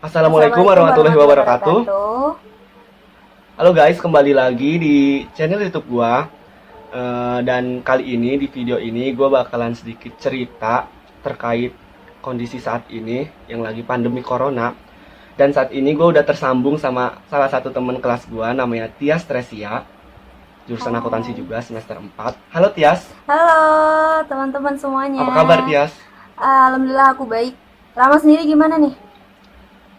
Assalamualaikum warahmatullahi wabarakatuh. Halo guys, kembali lagi di channel YouTube gua. Dan kali ini di video ini gua bakalan sedikit cerita terkait kondisi saat ini yang lagi pandemi corona. Dan saat ini gua udah tersambung sama salah satu teman kelas gua, namanya Tias Tresia, jurusan akuntansi juga, semester 4. Halo Tias. Halo teman-teman semuanya. Apa kabar Tias? Alhamdulillah aku baik. Rama sendiri gimana nih?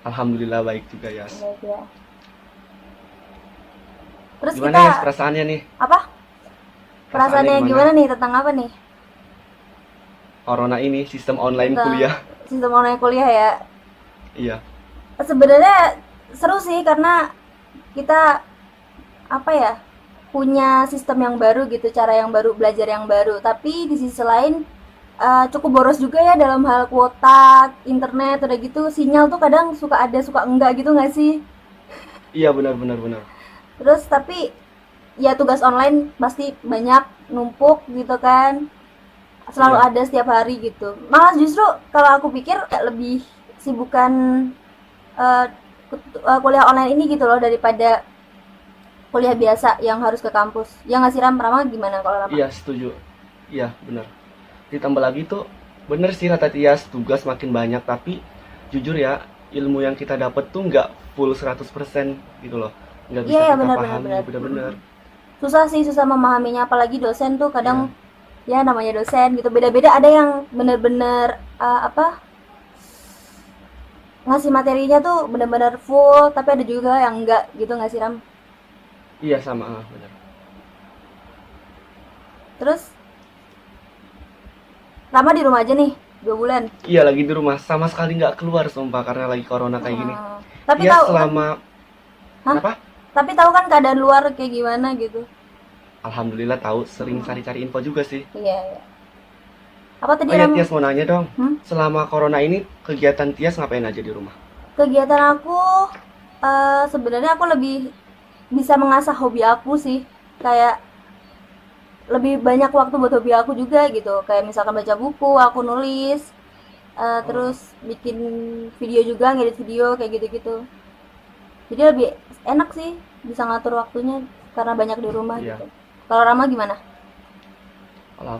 Alhamdulillah baik juga Yas. Baik ya. Terus Gimana kita Yas perasaannya nih? apa? Perasaannya gimana nih tentang apa nih? Corona ini, sistem online Tentang kuliah. Sistem online kuliah ya. Iya. Sebenarnya seru sih karena kita apa ya? Punya sistem yang baru gitu, cara yang baru, belajar yang baru. Tapi di sisi lain cukup boros juga ya dalam hal kuota internet, udah gitu sinyal tuh kadang suka ada suka enggak gitu nggak sih? Iya benar. Terus tapi ya tugas online pasti banyak numpuk gitu kan, selalu Iya. ada setiap hari gitu. Malah justru kalau aku pikir kayak lebih sibukan eh, kuliah online ini gitu loh daripada kuliah biasa yang harus ke kampus. Ya nggak sih Ram? Rama gimana kalau Rama? Iya setuju. Iya benar. Ditambah lagi tuh bener sih kata Tias, tugas makin banyak, tapi jujur ya ilmu yang kita dapat tuh nggak full 100% gitu loh, nggak bisa Iya ya, kita benar pahami benar. bener-bener. Susah sih, susah memahaminya, apalagi dosen tuh kadang ya namanya dosen gitu beda-beda, ada yang bener-bener ngasih materinya tuh bener-bener full, tapi ada juga yang enggak gitu nggak sih Ram? Iya sama bener. Terus Rama di rumah aja nih 2 bulan. Iya lagi di rumah, sama sekali nggak keluar sumpah karena lagi corona kayak gini. Tapi Tias tahu selama Hah? apa? Tapi tahu kan keadaan luar kayak gimana gitu. Alhamdulillah tahu, sering cari-cari info juga sih. Iya, iya. Apa tadi Oh ya Ram? Tias mau nanya dong, Hmm? selama corona ini kegiatan Tias ngapain aja di rumah? Kegiatan aku sebenarnya aku lebih bisa mengasah hobi aku sih. Kayak lebih banyak waktu buat hobi aku juga gitu, kayak misalkan baca buku, aku nulis, terus bikin video juga, ngedit video kayak gitu-gitu. Jadi lebih enak sih, bisa ngatur waktunya karena banyak di rumah Iya. gitu. Kalau Rama gimana? Kalau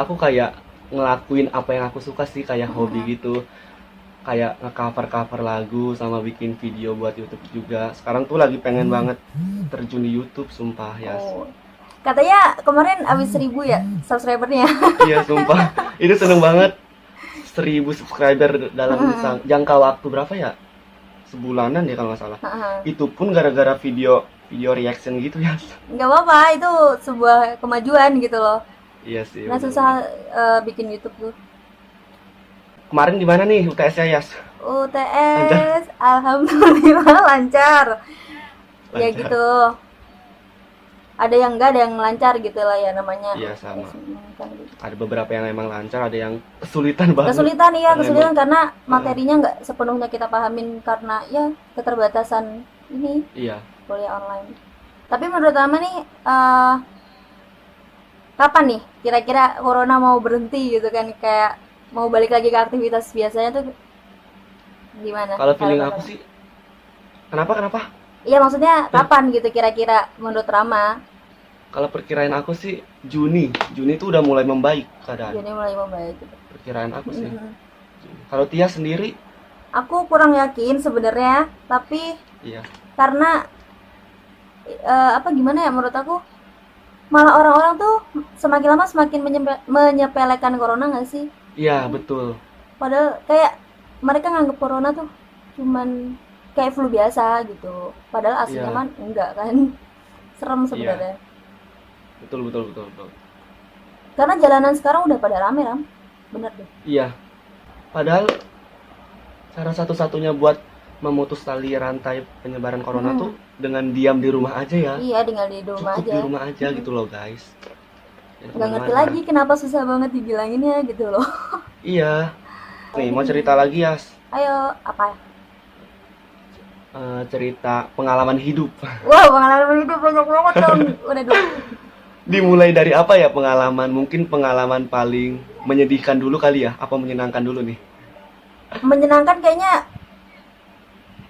aku kayak ngelakuin apa yang aku suka sih, kayak hobi gitu, kayak nge-cover lagu sama bikin video buat YouTube juga. Sekarang tuh lagi pengen banget terjun di YouTube sumpah ya. Oh, katanya kemarin abis 1.000 ya subscribernya. Iya sumpah, itu seneng banget. 1.000 subscriber dalam jangka waktu berapa ya? Sebulanan ya kalau nggak salah. Itu pun gara-gara video reaction gitu ya. Nggak apa-apa, itu sebuah kemajuan gitu loh. Iya sih. Nggak bener. susah bikin YouTube tuh. Kemarin gimana nih UTS-nya Yas? UTS, alhamdulillah lancar. Ya Lancar. gitu. Ada yang enggak, ada yang lancar gitu lah ya namanya. Iya sama. Kan gitu. Ada beberapa yang emang lancar, ada yang kesulitan banget. Kesulitan iya, Karena kesulitan karena materinya nggak sepenuhnya kita pahamin karena ya keterbatasan ini Iya. kuliah online. Tapi menurut Rama nih, kapan nih kira-kira corona mau berhenti gitu kan, kayak mau balik lagi ke aktivitas biasanya tuh gimana? Kalau feeling Harapan aku Rama? sih, kenapa? Iya maksudnya kapan gitu kira-kira menurut Rama? Kalau perkiraan aku sih Juni tuh udah mulai membaik keadaan. Jadi mulai membaik gitu. Perkiraan aku sih. Mhm. Kalau Tia sendiri, Aku kurang yakin sebenarnya, tapi iya, karena apa gimana ya, menurut aku malah orang-orang tuh semakin lama semakin menyepelekan corona nggak sih? iya betul. Padahal kayak mereka nganggep corona tuh cuman kayak flu biasa gitu. Padahal aslinya Iya. mah enggak kan. Serem sebenarnya. Betul. Karena jalanan sekarang udah pada rame Ram. Bener deh. Iya. Padahal cara satu-satunya buat memutus tali rantai penyebaran corona tuh dengan diam di rumah aja ya. Iya, tinggal di rumah Cukup aja. di rumah aja gitu loh guys. Jangan Nggak ngerti kemana-mana. lagi kenapa susah banget dibilanginnya gitu loh. Iya. Nih mau cerita lagi Yas. Ayo, apa? Cerita pengalaman hidup. Wow, pengalaman hidup banyak banget dong. Udah dong. Dimulai dari apa ya pengalaman? Mungkin pengalaman paling menyedihkan dulu kali ya? Apa menyenangkan dulu nih? Menyenangkan kayaknya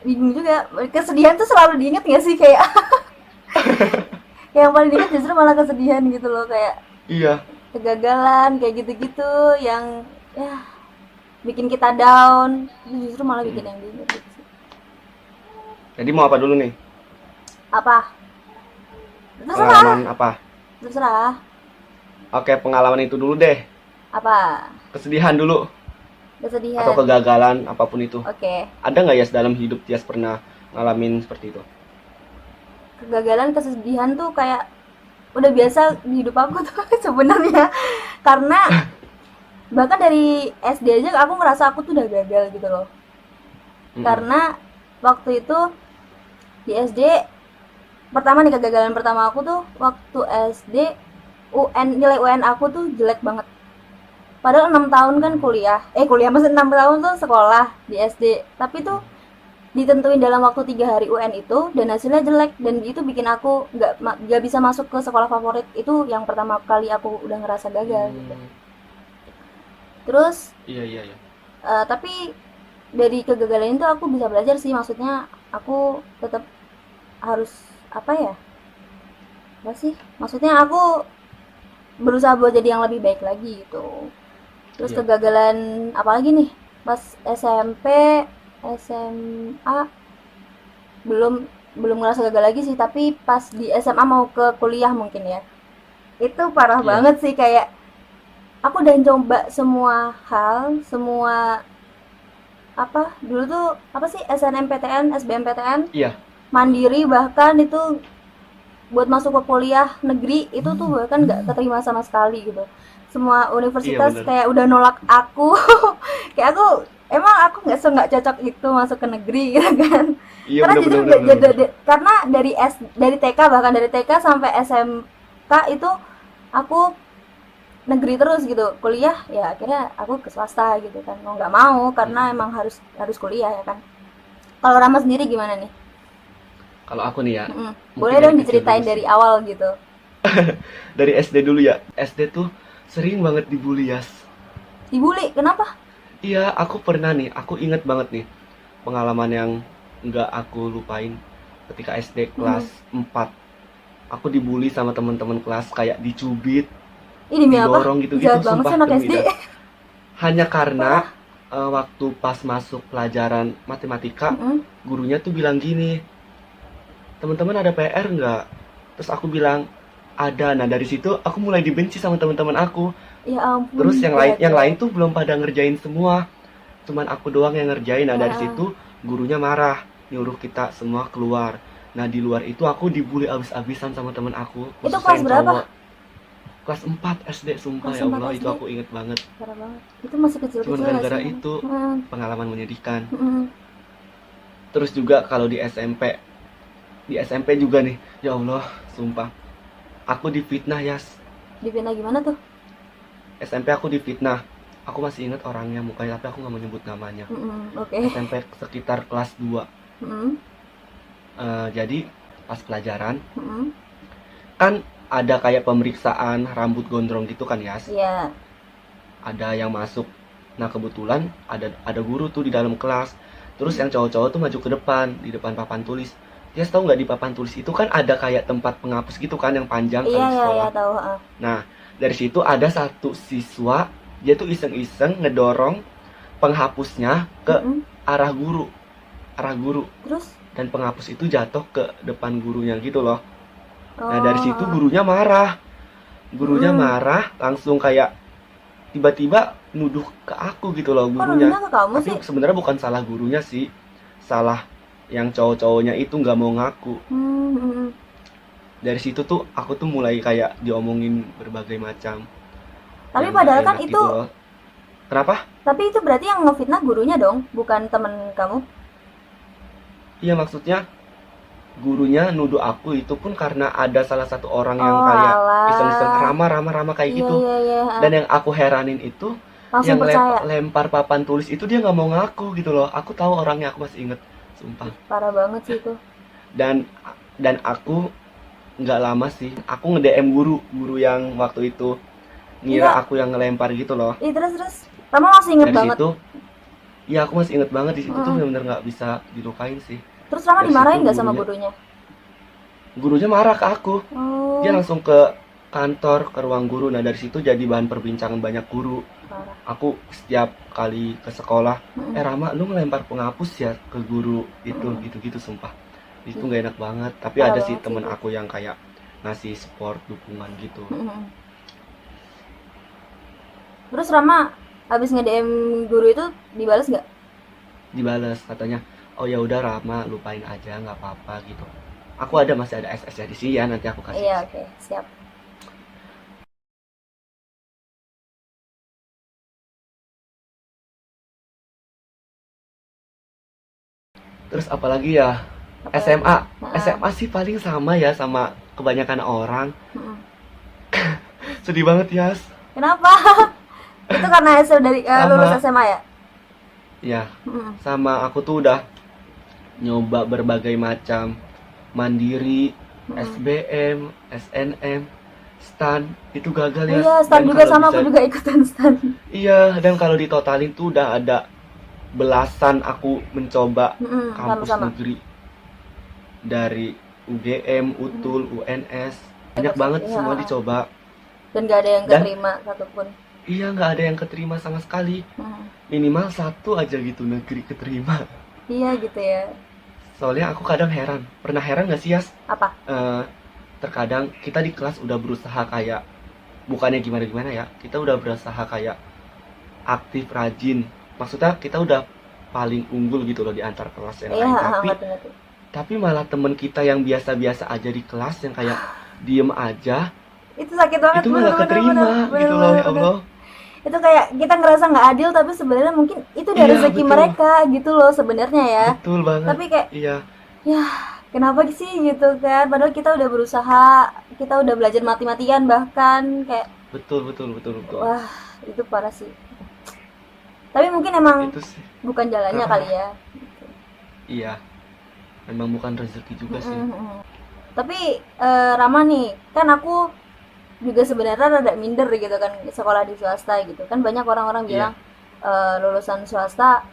bingung juga. Kesedihan tuh selalu diinget gak sih, kayak yang paling diinget justru malah kesedihan gitu loh, kayak Iya. kegagalan kayak gitu-gitu yang ya bikin kita down, itu justru malah bikin yang diinget gitu sih. Jadi mau apa dulu nih? Apa? Terserah, Pengalaman apa? terserah. Oke, pengalaman itu dulu deh. Apa? Kesedihan dulu Kesedihan. atau kegagalan apapun itu. Oke. Ada nggak ya dalam hidup Tias pernah ngalamin seperti itu? Kegagalan, kesedihan tuh kayak udah biasa di hidup aku tuh sebenarnya. Karena bahkan dari SD aja aku ngerasa aku tuh udah gagal gitu loh. Karena waktu itu di SD pertama nih, kegagalan pertama aku tuh waktu SD, nilai UN aku tuh jelek banget. Padahal 6 tahun kan kuliah. Maksudnya 6 tahun tuh sekolah di SD. Tapi tuh ditentuin dalam waktu 3 hari UN itu, dan hasilnya jelek, dan itu bikin aku nggak bisa masuk ke sekolah favorit. Itu yang pertama kali aku udah ngerasa gagal gitu. Terus Iya. tapi dari kegagalan itu aku bisa belajar sih, maksudnya aku tetap harus apa ya, apa sih, maksudnya aku berusaha buat jadi yang lebih baik lagi gitu. Terus Iya. kegagalan apalagi nih, pas SMP, SMA belum belum ngerasa gagal lagi sih, tapi pas di SMA mau ke kuliah mungkin ya, itu parah Iya. banget sih, kayak aku udah coba semua hal, semua apa dulu tuh, apa sih, SNMPTN, SBMPTN, Iya. mandiri, bahkan itu buat masuk ke kuliah negeri itu tuh bahkan nggak keterima sama sekali gitu. Semua universitas bener. kayak udah nolak aku. Kayak aku nggak cocok itu masuk ke negeri gitu kan. Iya, Karena justru bener. karena dari TK, bahkan dari TK sampai SMK itu aku negeri terus gitu. Kuliah ya akhirnya aku ke swasta gitu kan, mau nggak mau, karena emang harus kuliah ya kan. Kalau Rama sendiri gimana nih? Kalau aku nih ya, Boleh mungkin dong dari kecil diceritain dulu dari sih. awal gitu. Dari SD dulu ya. SD tuh sering banget dibully, Yas. Dibully, kenapa? Iya, aku pernah nih, aku inget banget nih pengalaman yang nggak aku lupain ketika SD kelas 4. Aku dibully sama teman-teman kelas, kayak dicubit, Ini demi apa? didorong gitu-gitu, Jahat banget sih sumpah anak demi SD. dah. Hanya karena waktu pas masuk pelajaran matematika, gurunya tuh bilang gini, teman-teman ada PR nggak? Terus aku bilang ada. Nah dari situ aku mulai dibenci sama teman-teman aku. Ya ampun. Terus yang jahat lain banget. tuh belum pada ngerjain semua, cuman aku doang yang ngerjain. Nah dari Ah, situ gurunya marah, nyuruh kita semua keluar. Nah di luar itu aku dibully abis-abisan sama teman aku, Itu khususnya kelas yang berapa? cowok. Kelas 4 SD, sumpah Kelas ya 4 Allah, itu SD. aku inget banget. Parah banget. Itu masih Cuman kecil-kecil nggak gara-gara sih? itu pengalaman menyedihkan. Terus juga kalau di SMP juga nih, ya Allah, sumpah. Aku difitnah, Yas. Dipindah gimana tuh? SMP aku difitnah. Aku masih ingat orangnya, mukanya, tapi aku nggak mau nyebut namanya. Oke. SMP sekitar kelas 2. Jadi pas pelajaran kan ada kayak pemeriksaan rambut gondrong gitu kan, Yas. Iya. Ada yang masuk. Nah kebetulan ada guru tuh di dalam kelas. Terus yang cowok-cowok tuh maju ke depan, di depan papan tulis. Dia tahu nggak, di papan tulis itu kan ada kayak tempat penghapus gitu kan, yang panjang Iya, kalau di iya, iya, sekolah. tahu. Nah dari situ ada satu siswa, dia tuh iseng-iseng ngedorong penghapusnya ke arah guru, Terus? dan penghapus itu jatuh ke depan gurunya gitu loh. Nah dari situ gurunya marah, langsung kayak tiba-tiba nuduh ke aku gitu loh Kok gurunya. nuduhnya ke kamu Tapi sih? sebenarnya bukan salah gurunya sih, salah yang cowok-cowoknya itu nggak mau ngaku. Dari situ tuh aku tuh mulai kayak diomongin berbagai macam. Tapi yang padahal nggak kan enak itu, gitu loh. Kenapa? tapi itu berarti yang ngefitnah gurunya dong, bukan temen kamu. Iya, maksudnya gurunya nuduh aku itu pun karena ada salah satu orang yang Oh, kayak alah. iseng-iseng rama kayak Iya, gitu. iya, iya. Dan yang aku heranin itu, Langsung yang percaya. lempar papan tulis itu dia nggak mau ngaku gitu loh. Aku tahu orangnya, aku masih inget, sumpah. Parah banget sih itu. Dan aku nggak lama sih, aku nge-DM guru yang waktu itu ngira Iya. aku yang ngelempar gitu loh. Terus. Kamu masih inget Dari banget. situ Iya, aku masih inget banget di situ tuh Mm-mm. benar-benar nggak bisa dilupain sih. Terus Rama Dari situ dimarahin nggak sama gurunya, gurunya? gurunya marah ke aku. Dia Oh, langsung ke kantor, ke ruang guru. Nah, dari situ jadi bahan perbincangan banyak guru. parah. Aku setiap kali ke sekolah, Mm-mm. Rama, lu ngelempar penghapus ya ke guru itu, Mm-mm. gitu-gitu sumpah. Itu Ih, nggak enak banget. Tapi parah ada sih banget sih temen itu. aku yang kayak ngasih support, dukungan gitu. Mm-mm. Terus Rama habis nge-DM guru itu dibalas nggak? Dibales katanya, oh ya udah Rama, lupain aja, nggak apa-apa gitu. Aku ada masih ada SS di sini ya, nanti aku kasih Iya, di sini. oke, siap. Terus apalagi ya, Apalagi? SMA. Heeh. SMA sih paling sama ya sama kebanyakan orang. Mm-mm. Sedih banget ya. Kenapa? Itu karena lulus Sama, SMA ya? ya, Mm-mm. sama aku tuh udah nyoba berbagai macam mandiri, Mm-mm. SBM, SNM, STAN, itu gagal Oh ya. iya, stan Dan juga kalau sama, aku bisa, juga ikutan stan. iya, dan kalau ditotalin tuh udah ada belasan aku mencoba Mm-mm, kampus sama-sama. negeri dari UGM, Mm. UTUL, UNS. Banyak banget Iya, semua dicoba. dan gak ada yang Dan keterima satupun. iya, nggak ada yang keterima sama sekali. Mm. Minimal satu aja gitu negeri keterima. Iya gitu ya. Soalnya aku kadang heran. Pernah heran nggak sih, Yas? Apa? Eh, Terkadang kita di kelas udah berusaha kayak, bukannya gimana-gimana ya, kita udah berusaha kayak aktif, rajin. Maksudnya kita udah paling unggul gitu loh di antar kelas yang Iya, lain. Tapi ngerti-ngerti. malah temen kita yang biasa-biasa aja di kelas yang kayak diem aja, Itu sakit banget, itu bener malah bener bener keterima bener gitu loh, bener ya bener. Allah. Itu kayak kita ngerasa nggak adil, tapi sebenarnya mungkin itu udah Iya, rezeki betul. mereka gitu loh sebenarnya ya. Betul banget. Tapi kayak Iya, ya kenapa sih gitu kan? Padahal kita udah berusaha, kita udah belajar mati-matian bahkan kayak betul, betul, betul, betul. wah itu parah sih. Tapi mungkin emang Itu sih. bukan jalannya kali ya. Iya, memang bukan rezeki juga sih. Mm-mm. Tapi Rama nih, kan aku juga sebenarnya rada minder gitu kan sekolah di swasta gitu kan, banyak orang-orang bilang Iya, lulusan swasta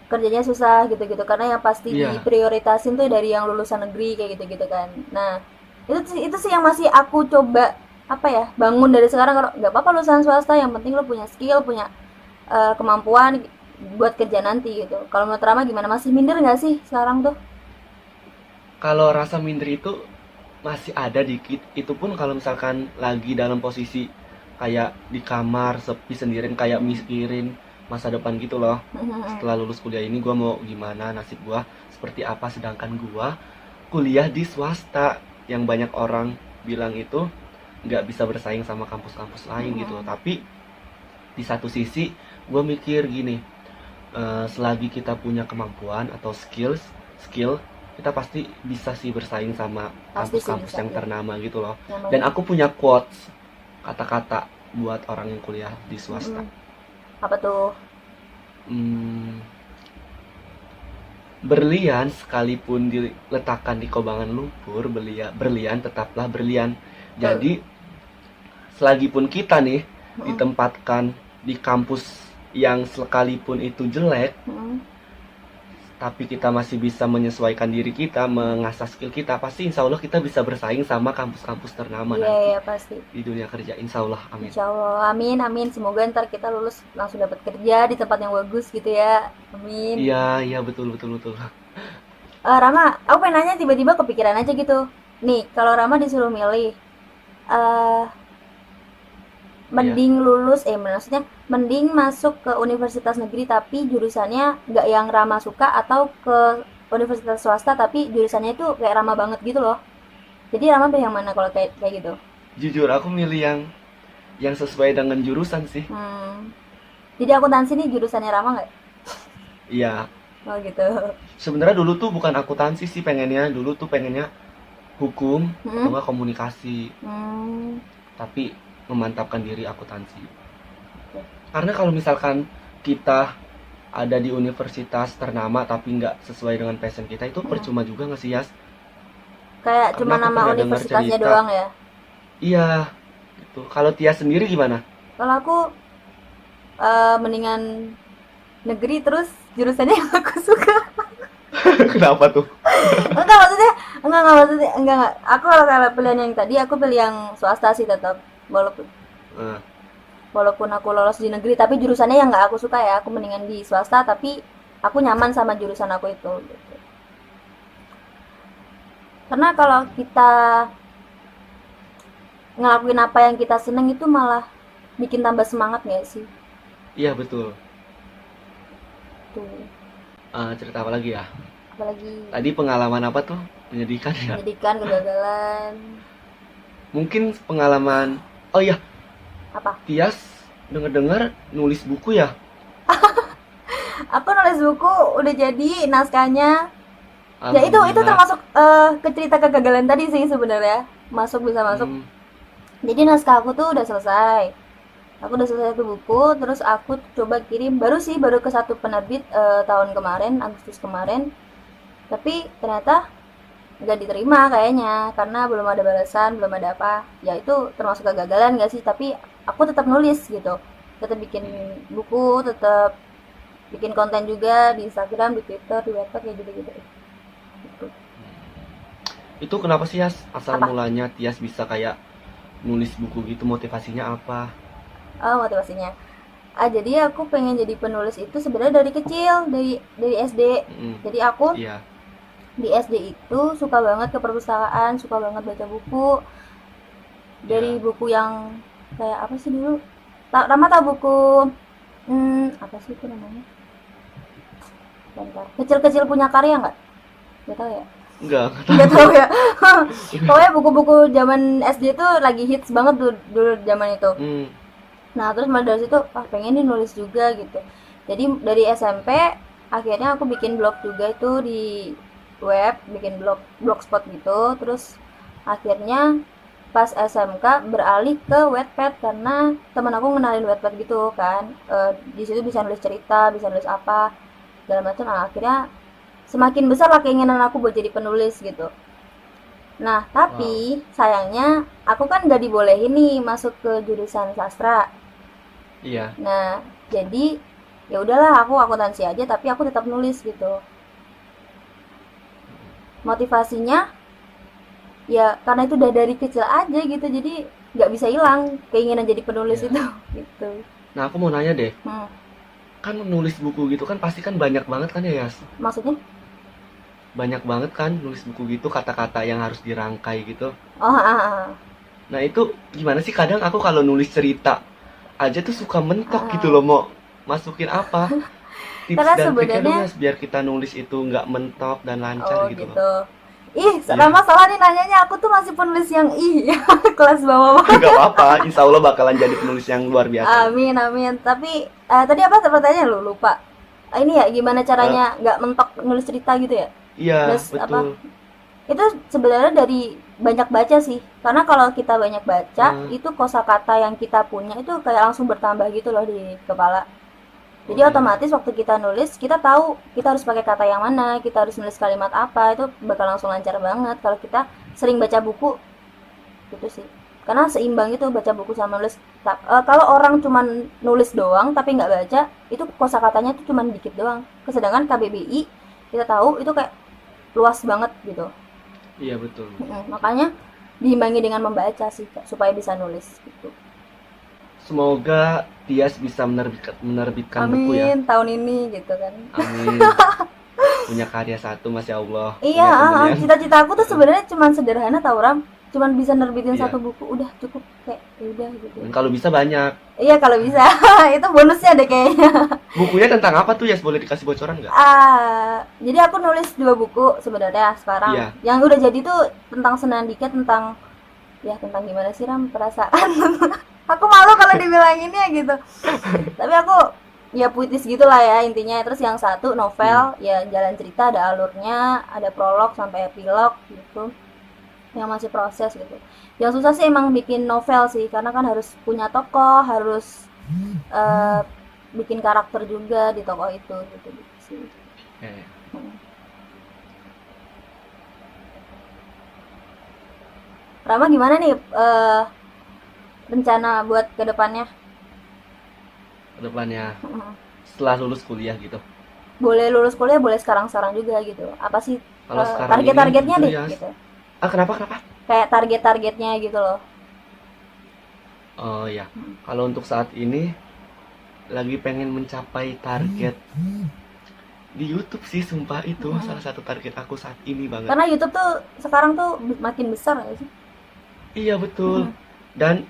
kerjanya susah gitu-gitu karena yang pasti iya, diprioritasin tuh dari yang lulusan negeri kayak gitu-gitu kan. Nah itu sih yang masih aku coba apa ya bangun dari sekarang, kalau nggak apa-apa lulusan swasta yang penting lo punya skill, punya kemampuan buat kerja nanti gitu. Kalau menurut Rama gimana, masih minder nggak sih sekarang tuh? kalau rasa minder itu masih ada dikit. Itu pun kalau misalkan lagi dalam posisi kayak di kamar sepi sendirian, kayak mikirin masa depan gitu loh. Setelah lulus kuliah ini gue mau gimana, nasib gue seperti apa, sedangkan gue kuliah di swasta yang banyak orang bilang itu nggak bisa bersaing sama kampus-kampus lain gitu loh. Tapi di satu sisi gue mikir gini, selagi kita punya kemampuan atau skill, kita pasti bisa sih bersaing sama Pasti sih kampus-kampus bisa yang ya. ternama gitu loh. Dan Namanya aku punya quotes, kata-kata buat orang yang kuliah di swasta. apa tuh? Hmm, Berlian sekalipun diletakkan di kobangan lumpur, berlian tetaplah berlian. Tuh. Jadi selagi pun kita nih ditempatkan di kampus yang sekalipun itu jelek, tapi kita masih bisa menyesuaikan diri kita, mengasah skill kita, pasti insya Allah kita bisa bersaing sama kampus-kampus ternama Iya nanti iya pasti. di dunia kerja. Insya Allah, amin. Insya Allah, amin amin. Semoga ntar kita lulus langsung dapat kerja di tempat yang bagus gitu ya. Amin. Iya, iya, betul, betul, betul. Rama, aku pengen nanya tiba-tiba kepikiran aja gitu. Nih, kalau Rama disuruh milih, eh Iya. mending lulus, maksudnya mending masuk ke universitas negeri tapi jurusannya nggak yang Rama suka, atau ke universitas swasta tapi jurusannya itu kayak Rama banget gitu loh. Jadi Rama pilih yang mana kalau kayak kayak gitu? Jujur aku milih yang sesuai dengan jurusan sih. Hmm. Jadi akuntansi nih jurusannya Rama nggak? Iya. Oh gitu. Sebenarnya dulu tuh bukan akuntansi sih pengennya, dulu tuh pengennya hukum atau Hmm. enggak komunikasi, Hmm. tapi memantapkan diri akuntansi. Karena kalau misalkan kita ada di universitas ternama tapi nggak sesuai dengan passion kita, itu percuma juga nggak sih, Yas? Kayak Karena cuma aku nama pernah dengar universitasnya cerita. doang ya. Iya, gitu. Kalau Tia sendiri gimana? Kalau aku mendingan negeri terus jurusannya yang aku suka. Kenapa tuh? Enggak, aku kalau pilihan yang tadi aku pilih yang swasta sih tetap, walaupun Eh, walaupun aku lolos di negeri tapi jurusannya yang nggak aku suka ya, aku mendingan di swasta tapi aku nyaman sama jurusan aku itu gitu. Karena kalau kita ngelakuin apa yang kita seneng itu malah bikin tambah semangat nggak sih? iya betul. Tuh, Cerita apa lagi ya? apalagi Tadi pengalaman apa tuh? Menyedihkan ya? pendidikan, kegagalan, Mungkin pengalaman. Oh iya, apa? Tias denger-dengar nulis buku ya? Aku nulis buku udah jadi naskahnya. Ya itu Alhamdulillah. termasuk ke cerita kegagalan tadi sih sebenarnya. Bisa masuk. Hmm, Jadi naskah aku tuh udah selesai. Aku udah selesai tuh buku, terus aku coba kirim baru ke satu penerbit tahun kemarin, Agustus kemarin. Tapi ternyata nggak diterima kayaknya karena belum ada balasan, belum ada apa. Ya itu termasuk kegagalan nggak sih? Tapi aku tetap nulis gitu. Tetap bikin buku, tetap bikin konten juga di Instagram, di Twitter, di Wattpad kayak gitu-gitu. Gitu. itu kenapa sih Yas? Asal Apa? mulanya Tias bisa kayak nulis buku gitu, motivasinya apa? Motivasinya. Jadi aku pengen jadi penulis itu sebenarnya dari kecil, dari SD. Mm, Jadi aku iya, di SD itu suka banget ke perpustakaan, suka banget baca buku. Dari iya. buku yang kayak apa sih dulu? Rama tau buku apa sih itu namanya? Bentar. Kecil-kecil punya karya nggak? Nggak tahu ya. Enggak. Nggak tahu ya. Pokoknya buku-buku zaman SD itu lagi hits banget dulu zaman itu. Hmm, Nah, terus mulai dari situ, pengen nih nulis juga gitu. Jadi dari SMP, akhirnya aku bikin blog juga itu di web, bikin blogspot gitu. Terus akhirnya pas SMK beralih ke Wattpad karena teman aku ngenalin Wattpad gitu kan. Di situ bisa nulis cerita, bisa nulis apa, segala macam. Nah, akhirnya semakin besar lah keinginan aku buat jadi penulis gitu. Nah, wow. tapi sayangnya aku kan gak dibolehin nih masuk ke jurusan sastra. Iya. Nah, jadi ya udahlah aku akuntansi aja tapi aku tetap nulis gitu. Motivasinya ya karena itu udah dari kecil aja gitu. Jadi nggak bisa hilang keinginan jadi penulis Iya. itu gitu. Nah, aku mau nanya deh. Hmm, Kan nulis buku gitu kan pasti kan banyak banget kan ya, Yas? maksudnya? Banyak banget kan nulis buku gitu, kata-kata yang harus dirangkai gitu. Oh, Nah, itu gimana sih kadang aku kalau nulis cerita aja tuh suka mentok gitu ah. loh, mau masukin apa? Tips Karena dan triknya dong sebenarnya Yas biar kita nulis itu nggak mentok dan lancar oh gitu loh. gitu. Ih, Iya. Rama salah nih nanyanya. Aku tuh masih penulis yang kelas bawah. Gak apa-apa, insya Allah bakalan jadi penulis yang luar biasa loh. Amin, amin. Tapi tadi apa pertanyaannya lu lupa. Ini ya gimana Eh, caranya nggak mentok nulis cerita gitu ya? iya, Terus betul. apa? Itu sebenarnya dari banyak baca sih. Karena kalau kita banyak baca, Eh, itu kosakata yang kita punya itu kayak langsung bertambah gitu loh di kepala. oh Jadi iya. otomatis waktu kita nulis, kita tahu kita harus pakai kata yang mana, kita harus nulis kalimat apa, itu bakal langsung lancar banget kalau kita sering baca buku gitu sih. Karena seimbang itu baca buku sama nulis. Kalau orang cuman nulis doang tapi nggak baca, itu kosakatanya tuh cuman dikit doang. Sedangkan KBBI kita tahu itu kayak luas banget gitu. Iya, betul. Makanya diimbangi dengan membaca sih Kak, supaya bisa nulis gitu. Semoga Tias bisa menerbitkan buku ya. Amin tahun ini gitu kan. Amin. Punya karya satu, Masya Allah. Iya, Punya temen yang... cita-cita aku tuh Eh, sebenarnya cuman sederhana tau Ram. Cuman bisa nerbitin satu iya. buku udah cukup kayak ya udah gitu. Dan kalau bisa banyak. Iya kalau bisa. Itu bonusnya deh kayaknya. Bukunya tentang apa tuh, Yas? Boleh dikasih bocoran nggak? Jadi aku nulis 2 buku sebenarnya sekarang. Iya. Yang udah jadi tuh tentang Senandika, tentang ya tentang gimana sih Ram perasaan. Aku malu kalau dibilanginnya gitu. Tapi aku ya puitis gitulah ya intinya. Terus yang satu Hmm. novel ya jalan cerita, ada alurnya, ada prolog sampai epilog gitu. Yang masih proses gitu. Yang susah sih emang bikin novel sih karena kan harus punya tokoh, harus eh, bikin karakter juga di tokoh itu gitu, gitu sih. Eh, Hmm. Rama gimana nih rencana buat kedepannya? Kedepannya. setelah lulus kuliah gitu. Boleh lulus kuliah, boleh sekarang-sekarang juga gitu. Apa sih Kalau sekarang target-targetnya ini deh jujur ya. gitu. Kenapa? Kayak target-targetnya gitu loh. Oh ya, kalau untuk saat ini lagi pengen mencapai target di YouTube sih, sumpah itu salah satu target aku saat ini banget. Karena YouTube tuh sekarang tuh makin besar gak sih? Iya betul. Dan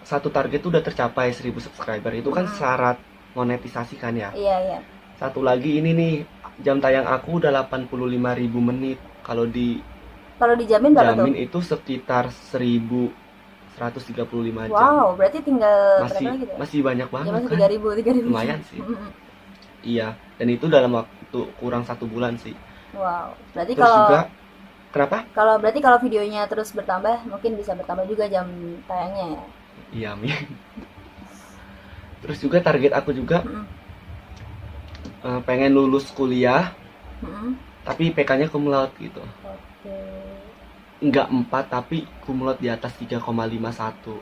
satu target tuh udah tercapai 1000 subscriber. Itu kan syarat monetisasi kan ya. Iya. Satu lagi ini nih, jam tayang aku udah 85.000 menit. Kalau Dijamin berapa tuh? dijamin itu sekitar 1135 jam. Wow, berarti tinggal berapa lagi tuh? Masih banyak Ya banget masih kan. 3.000 Lumayan sih. Iya, dan itu dalam waktu kurang 1 bulan sih. Wow, berarti Terus kalau juga kenapa? berarti kalau videonya terus bertambah, mungkin bisa bertambah juga jam tayangnya ya. Iya, amin. Terus juga target aku juga pengen lulus kuliah, tapi IPK-nya cum laude gitu. Oke. Enggak 4, tapi cum laude di atas 3,51.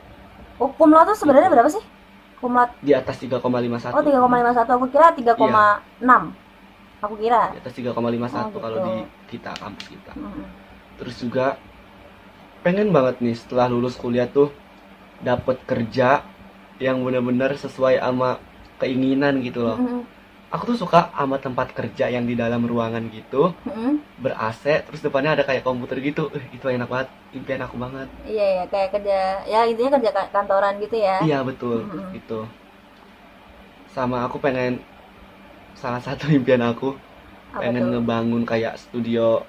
Oh, cum laude tuh sebenarnya berapa sih? Cum laude. Di atas 3,51. Oh, 3,51. Aku kira 3,6. Aku kira. Di atas 3,51 Oh, kalau gitu. di kampus kita. Terus juga pengen banget nih setelah lulus kuliah tuh dapet kerja yang benar-benar sesuai sama keinginan gitu loh. Aku tuh suka sama tempat kerja yang di dalam ruangan gitu, ber-AC, terus depannya ada kayak komputer gitu. Itu enak banget, impian aku banget. Iya, kayak kerja, ya intinya kerja kantoran gitu ya. Iya betul, itu. Sama aku pengen, salah satu impian aku Apa pengen tuh? ngebangun kayak studio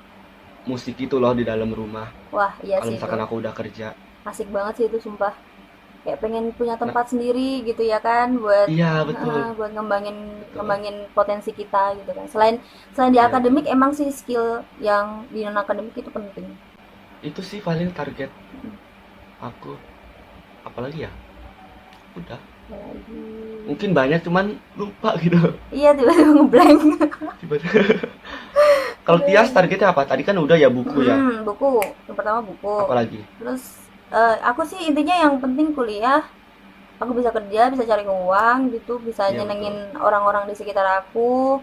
musik gitu loh di dalam rumah. Wah, iya Kalau sih misalkan itu. aku udah kerja. Asik banget sih itu, sumpah. Kayak pengen punya tempat sendiri gitu ya kan, buat Iya betul. buat ngembangin Betul. ngembangin potensi kita gitu kan. Selain di Iya, akademik, emang sih skill yang di non akademik itu penting. itu sih paling target aku. Apalagi ya? Udah. Apalagi. Mungkin banyak cuman lupa gitu. Iya, tiba-tiba ngeblank. Tiba-tiba. Kalau Tias targetnya apa? Tadi kan udah ya buku ya. Buku. Yang pertama buku. Apalagi? Terus aku sih intinya yang penting kuliah, aku bisa kerja, bisa cari uang gitu, bisa Iya, nyenengin orang-orang di sekitar aku.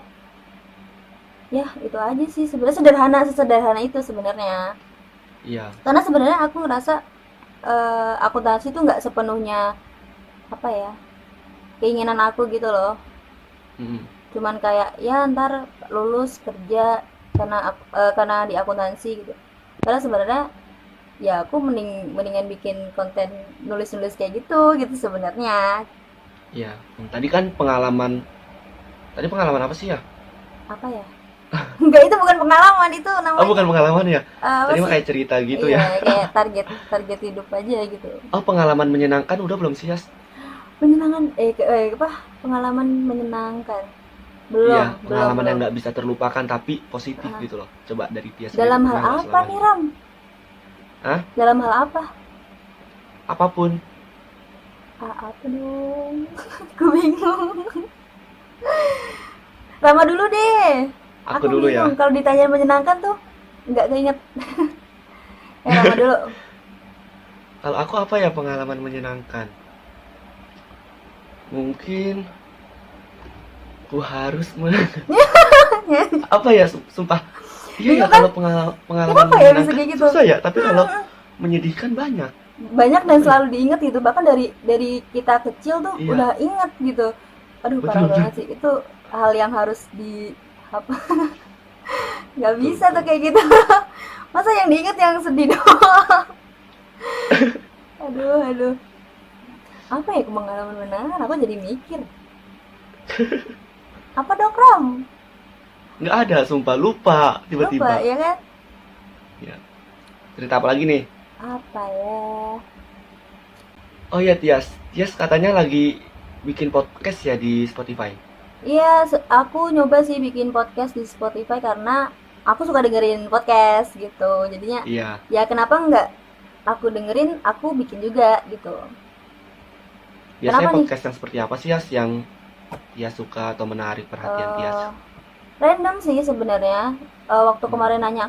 Ya, itu aja sih sebenarnya, sesederhana itu sebenarnya. Iya. Karena sebenarnya aku ngerasa akuntansi itu nggak sepenuhnya apa ya, keinginan aku gitu loh. Cuman kayak ya ntar lulus kerja karena di akuntansi gitu. Karena sebenarnya ya aku mendingan bikin konten nulis kayak gitu sebenarnya. Iya. Tadi pengalaman apa sih ya? Apa ya? Enggak, itu bukan pengalaman, itu namanya. Oh, bukan pengalaman ya. Apa Tadi mah sih? kayak cerita gitu Iya, ya. kayak target hidup aja gitu. Oh, pengalaman menyenangkan udah belum sih, Yas? Pengalaman menyenangkan. Iya, Belum, pengalaman yang belum. nggak bisa terlupakan tapi positif gitu loh. Coba dari Tias sendiri, Dalam hal pernah nggak apa selama nih, ini? Ram? Hah? Dalam hal apa? Apapun. Apa dong? Gue bingung. Rama dulu deh. Aku dulu ya. bingung. Kalau ditanya menyenangkan tuh nggak keinget. Rama dulu. Kalau aku apa ya pengalaman menyenangkan? Mungkin aku harus apa ya, sumpah. Iya ya, kalau pengalaman Kenapa ya bisa menyenangkan kayak gitu? susah ya, tapi kalau menyedihkan banyak. Banyak dan selalu diingat gitu. Bahkan dari kita kecil tuh Iya. udah ingat gitu. Aduh, Betul, parah betul. banget sih. Itu hal yang harus apa? Nggak Betul, bisa betul. tuh kayak gitu. Masa yang diingat yang sedih doang? Aduh. Apa ya pengalaman menyenangkan? Aku jadi mikir. Apa dong, Ram? Nggak ada, sumpah lupa Lupa, tiba-tiba. ya kan? Ya. Cerita apa lagi nih? Apa ya? Oh ya, Tias katanya lagi bikin podcast ya di Spotify. Iya, aku nyoba sih bikin podcast di Spotify karena aku suka dengerin podcast gitu. Jadinya Iya. ya kenapa nggak aku dengerin, aku bikin juga gitu. Biasanya Kenapa nih? podcast yang seperti apa sih, Yas, yang Tias suka atau menarik perhatian Tias? Random sih sebenarnya. Waktu kemarin nanya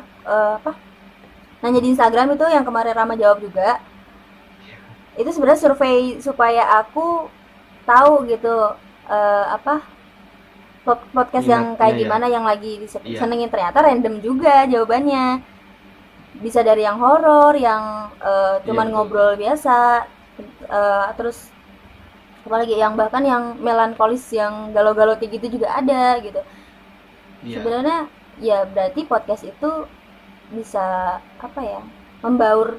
nanya di Instagram itu yang kemarin Rama jawab juga. Itu sebenarnya survei supaya aku tahu gitu podcast yang Minatnya kayak ya. gimana yang lagi Iya. disenengin, ternyata random juga jawabannya. Bisa dari yang horor, yang Iya, cuman betul. ngobrol biasa, terus apalagi yang bahkan yang melankolis, yang galau-galau kayak gitu juga ada gitu. Iya. Sebenarnya ya berarti podcast itu bisa apa ya, membaur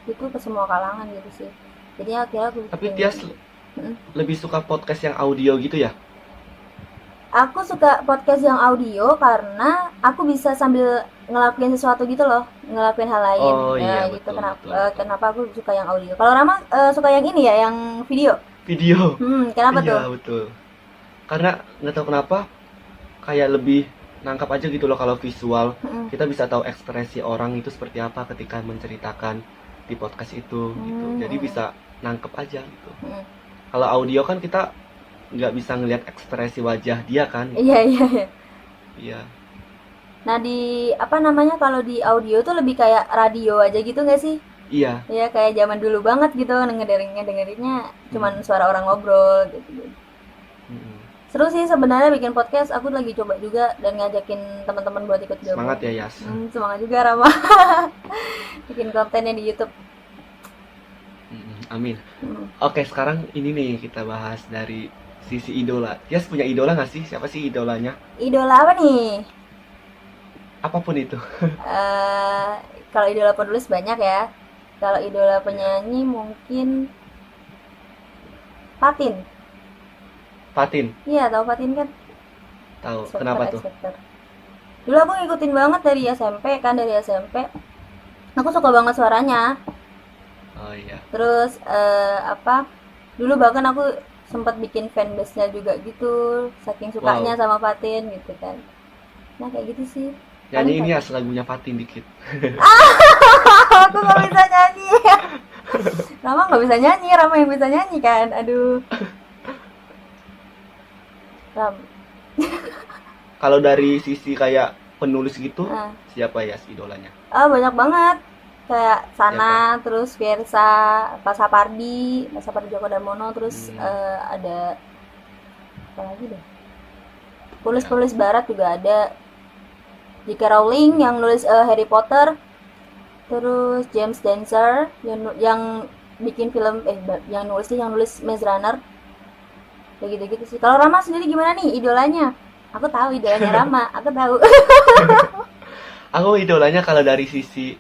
itu ke semua kalangan gitu sih. Jadinya akhirnya aku Tapi bikin. Tias lebih suka podcast yang audio gitu ya? Aku suka podcast yang audio karena aku bisa sambil ngelakuin sesuatu gitu loh, ngelakuin hal lain. Oh iya, Ya gitu. betul, Kenapa betul, betul. kenapa aku suka yang audio? Kalau Rama suka yang ini ya, yang video. Video. Kenapa tuh? Iya, betul. Karena nggak tahu kenapa kayak lebih nangkap aja gitu loh kalau visual. Mm-mm. Kita bisa tahu ekspresi orang itu seperti apa ketika menceritakan di podcast itu gitu. Jadi bisa nangkep aja gitu. Mm-mm. Kalau audio kan kita nggak bisa ngelihat ekspresi wajah dia kan. Iya, iya, iya. Iya. Nah, di apa namanya, kalau di audio tuh lebih kayak radio aja gitu nggak sih? Iya. Ya kayak zaman dulu banget gitu, ngedengerinnya cuman suara orang ngobrol gitu. Mm-mm. Seru sih sebenarnya bikin podcast. Aku lagi coba juga dan ngajakin teman-teman buat ikut gabung. Semangat ya, Yas. Semangat juga Rama. Bikin kontennya di YouTube. Amin. Hmm. Oke, sekarang ini nih kita bahas dari sisi idola. Yas punya idola nggak sih? Siapa sih idolanya? Idola apa nih? Apapun itu. Eh, Kalau idola penulis banyak ya. Kalau idola penyanyi mungkin Fatin. Fatin. Iya, tahu Fatin kan? Tahu. X Factor, Kenapa X tuh? Factor. Dulu aku ngikutin banget dari SMP kan, dari SMP. Aku suka banget suaranya. Oh iya. Terus apa? Dulu bahkan aku sempat bikin fanbase-nya juga gitu, saking sukanya Wow. sama Fatin gitu kan. Nah, kayak gitu sih. Nyanyi Paling ini ya Fatin. lagunya Fatin dikit. Aku nggak bisa nyanyi. Rama nggak bisa nyanyi, Rama yang bisa nyanyi kan. Aduh. Ram. Kalau dari sisi kayak penulis gitu, Nah. siapa ya idolanya? Banyak banget. Kayak Sana, terus Fiersa, Pasapardi Djoko Damono, terus ada apa lagi deh? Penulis-penulis barat juga ada. J.K. Rowling yang nulis Harry Potter, terus James Dancer yang bikin film yang nulis Maze Runner, kayak gitu-gitu sih. Kalau Rama sendiri gimana nih idolanya? Aku tahu idolanya Rama, aku tahu. Aku idolanya kalau dari sisi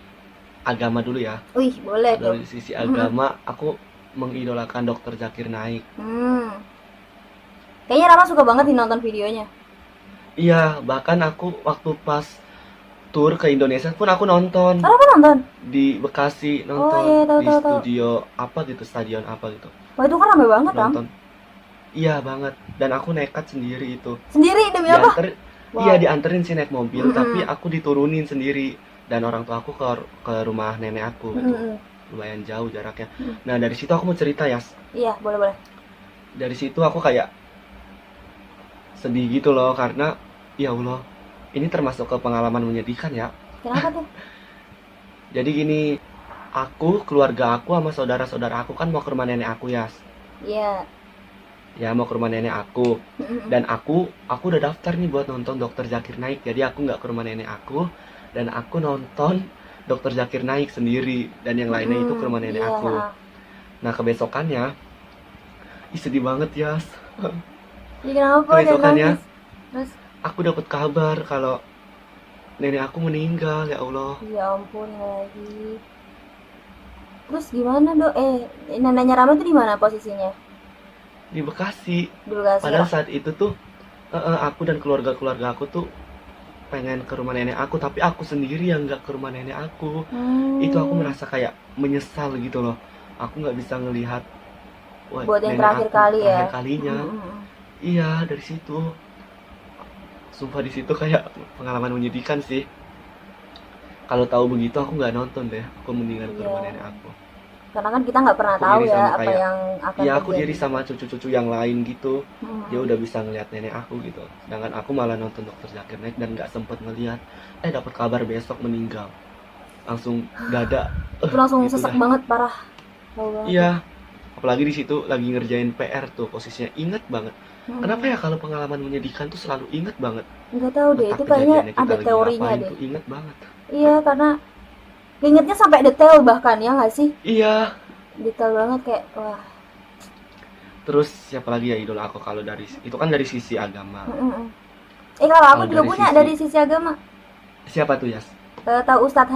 agama dulu ya. Wih, boleh tuh. Dari sisi agama, aku mengidolakan Dr. Zakir Naik. Kayaknya Rama suka banget nih nonton videonya. Iya, bahkan aku waktu pas tour ke Indonesia pun aku nonton Rama nonton? di Bekasi, nonton Oh, iya, tahu, di tahu. studio apa gitu, stadion apa gitu. Wah, itu kan rame banget, Ram. Nonton. Iya banget. Dan aku nekat sendiri itu. Sendiri demi apa? Wow. Iya, dianterin sih naik mobil, Mm-mm. tapi aku diturunin sendiri dan orang tua aku ke rumah nenek aku gitu. Mm-mm. Lumayan jauh jaraknya. Nah, dari situ aku mau cerita ya. Iya, boleh. Dari situ aku kayak sedih gitu loh karena ya Allah, ini termasuk ke pengalaman menyedihkan ya. Kenapa tuh? Jadi gini, aku, keluarga aku sama saudara-saudara aku kan mau ke rumah nenek aku ya. Iya. Ya mau ke rumah nenek aku. Dan aku udah daftar nih buat nonton Dr. Zakir Naik. Jadi aku nggak ke rumah nenek aku dan aku nonton Dr. Zakir Naik sendiri dan yang lainnya itu ke rumah nenek Iya. aku. Nah kebesokannya, sedih banget ya. Jadi kenapa? Kebesokannya Jangan nangis. Terus? aku dapat kabar kalau nenek aku meninggal, ya Allah. Ya ampun lagi. Terus gimana dok? Neneknya Rama tuh di mana posisinya? Di Bekasi. Di Bekasi. Padahal saat itu tuh aku dan keluarga aku tuh pengen ke rumah nenek aku, tapi aku sendiri yang nggak ke rumah nenek aku. Itu aku merasa kayak menyesal gitu loh. Aku nggak bisa ngelihat buat yang nenek terakhir aku kali ya. terakhir kalinya. Iya, dari situ. Sumpah di situ kayak pengalaman menyedihkan sih. Kalau tahu begitu aku nggak nonton deh. Aku mendingan ke rumah nenek aku. Karena kan kita nggak pernah Aku tahu iri ya sama apa kayak- yang akan Ya aku terjadi. iri sama cucu-cucu yang lain gitu. Dia udah bisa ngelihat nenek aku gitu. Sedangkan aku malah nonton Dr. Zakir Naik dan nggak sempet ngelihat. Dapat kabar besok meninggal. Langsung dada. Itu langsung gitu sesek dah. banget, parah. Tahu banget. Iya. apalagi di situ lagi ngerjain PR tuh posisinya, inget banget. Kenapa Mm-mm. ya kalau pengalaman menyedihkan tuh selalu inget banget. Nggak tahu deh, Letak itu kayaknya kejadiannya kita ada lagi teorinya ngapain deh. tuh inget banget. Iya, karena ingetnya sampai detail bahkan, ya nggak sih? Iya. Detail banget kayak wah. Terus siapa lagi ya idola aku kalau dari itu kan dari sisi agama. Mm-mm. Kalau aku Kalau juga dari punya sisi dari sisi agama. siapa tuh Yas? Tahu Ustadz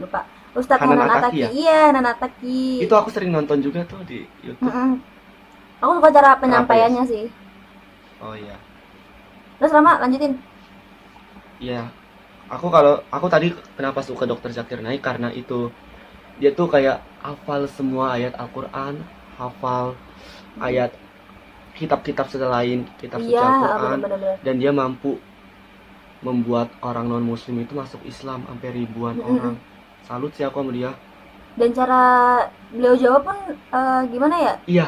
lupa. Ustadz Hanan Hanan Ataki Ataki. ya? Iya, Hanan Ataki. Itu aku sering nonton juga tuh di YouTube. Mm-mm. Aku suka cara Kenapa Yas? penyampaiannya sih. Oh iya. Terus Rama lanjutin. Iya. Aku tadi kenapa suka Dokter Zakir Naik karena itu dia tuh kayak hafal semua ayat Al-Qur'an, hafal ayat kitab-kitab selain kitab suci Iya, Al-Qur'an, benar-benar. dan dia mampu membuat orang non muslim itu masuk Islam sampai ribuan orang. Salut sih aku sama dia. Dan cara beliau jawab pun gimana ya? Iya,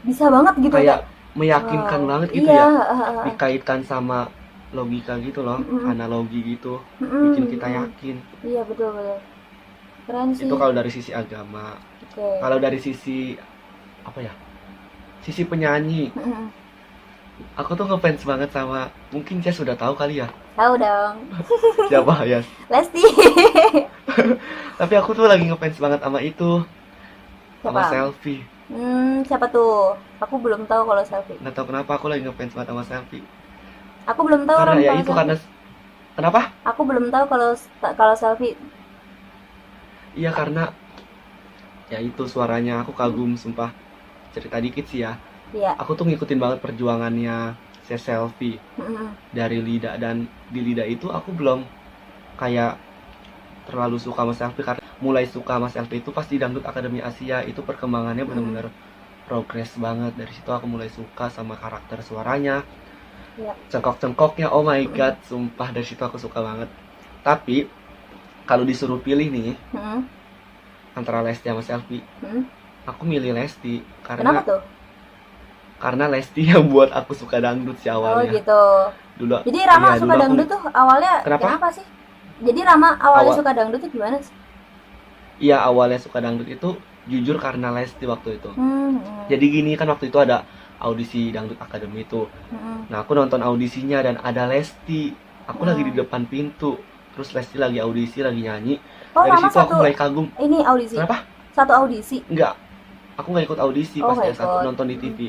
Bisa banget gitu kayak kayak. meyakinkan Wow. banget gitu Iya, ya. Dikaitkan sama logika gitu loh, Mm-mm. analogi gitu, Mm-mm, bikin kita mm-mm. yakin. Iya, betul betul. Keren sih. Itu kalau dari sisi agama. Oke. Kalau dari sisi apa ya? Sisi penyanyi, Mm-mm. aku tuh ngefans banget sama, mungkin saya sudah tahu kali ya. Tahu dong. Siapa ya? Lesti. Tapi aku tuh lagi ngefans banget sama itu, sama Siapa? Selfie. Siapa tuh? Aku belum tahu kalau selfie. Nggak tahu kenapa aku lagi ngefans banget sama Selfie. Aku belum tahu Karena orang ya kalau itu selfie. karena kenapa? Aku belum tahu kalau selfie. Iya karena ya itu suaranya aku kagum sumpah. Cerita dikit sih ya. Iya. Aku tuh ngikutin banget perjuangannya si Selfie Mm-mm. dari Lida, dan di Lida itu aku belum kayak terlalu suka sama Selfie, karena mulai suka sama Selfie itu pas di Dangdut Akademi Asia. Itu perkembangannya bener-bener progres banget. Dari situ aku mulai suka sama karakter suaranya, Iya. cengkok-cengkoknya, oh my god, sumpah dari situ aku suka banget. Tapi kalau disuruh pilih nih Mm-mm. antara Lesti sama Selfie, Mm-mm. aku milih Lesti Kenapa tuh? karena Lesti yang buat aku suka dangdut sih Oh awalnya. gitu. Dulu Jadi Rama iya, suka dulu aku dangdut tuh awalnya Kenapa? sih? Jadi Rama awalnya awal suka dangdut tuh gimana sih? iya awalnya suka dangdut itu jujur karena Lesti waktu itu. Hmm. Jadi gini kan, waktu itu ada audisi Dangdut Academy itu. Nah, aku nonton audisinya dan ada Lesti. Aku lagi di depan pintu. Terus Lesti lagi audisi, lagi nyanyi. Oh, Dari Rama situ aku satu mulai kagum. ini audisi. Kenapa? Satu audisi. Enggak. Aku nggak ikut audisi Oh, pas nggak S1, ikut. nonton di TV.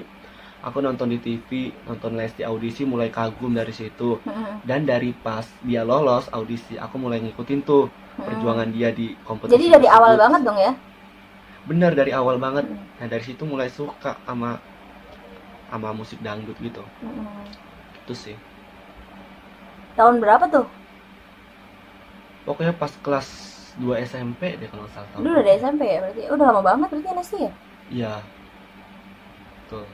Aku nonton di TV, nonton Lesti audisi, mulai kagum dari situ. Dan dari pas dia lolos audisi, aku mulai ngikutin tuh perjuangan dia di kompetisi. Jadi dari awal tersebut. banget dong ya? Bener, dari awal banget. Nah, dari situ mulai suka sama musik dangdut gitu. Itu sih. Tahun berapa tuh? Pokoknya pas kelas 2 SMP deh kalau nggak salah tahun. Dulu udah dari SMP ya berarti. Udah lama banget berarti Lesti ya? Iya. Betul.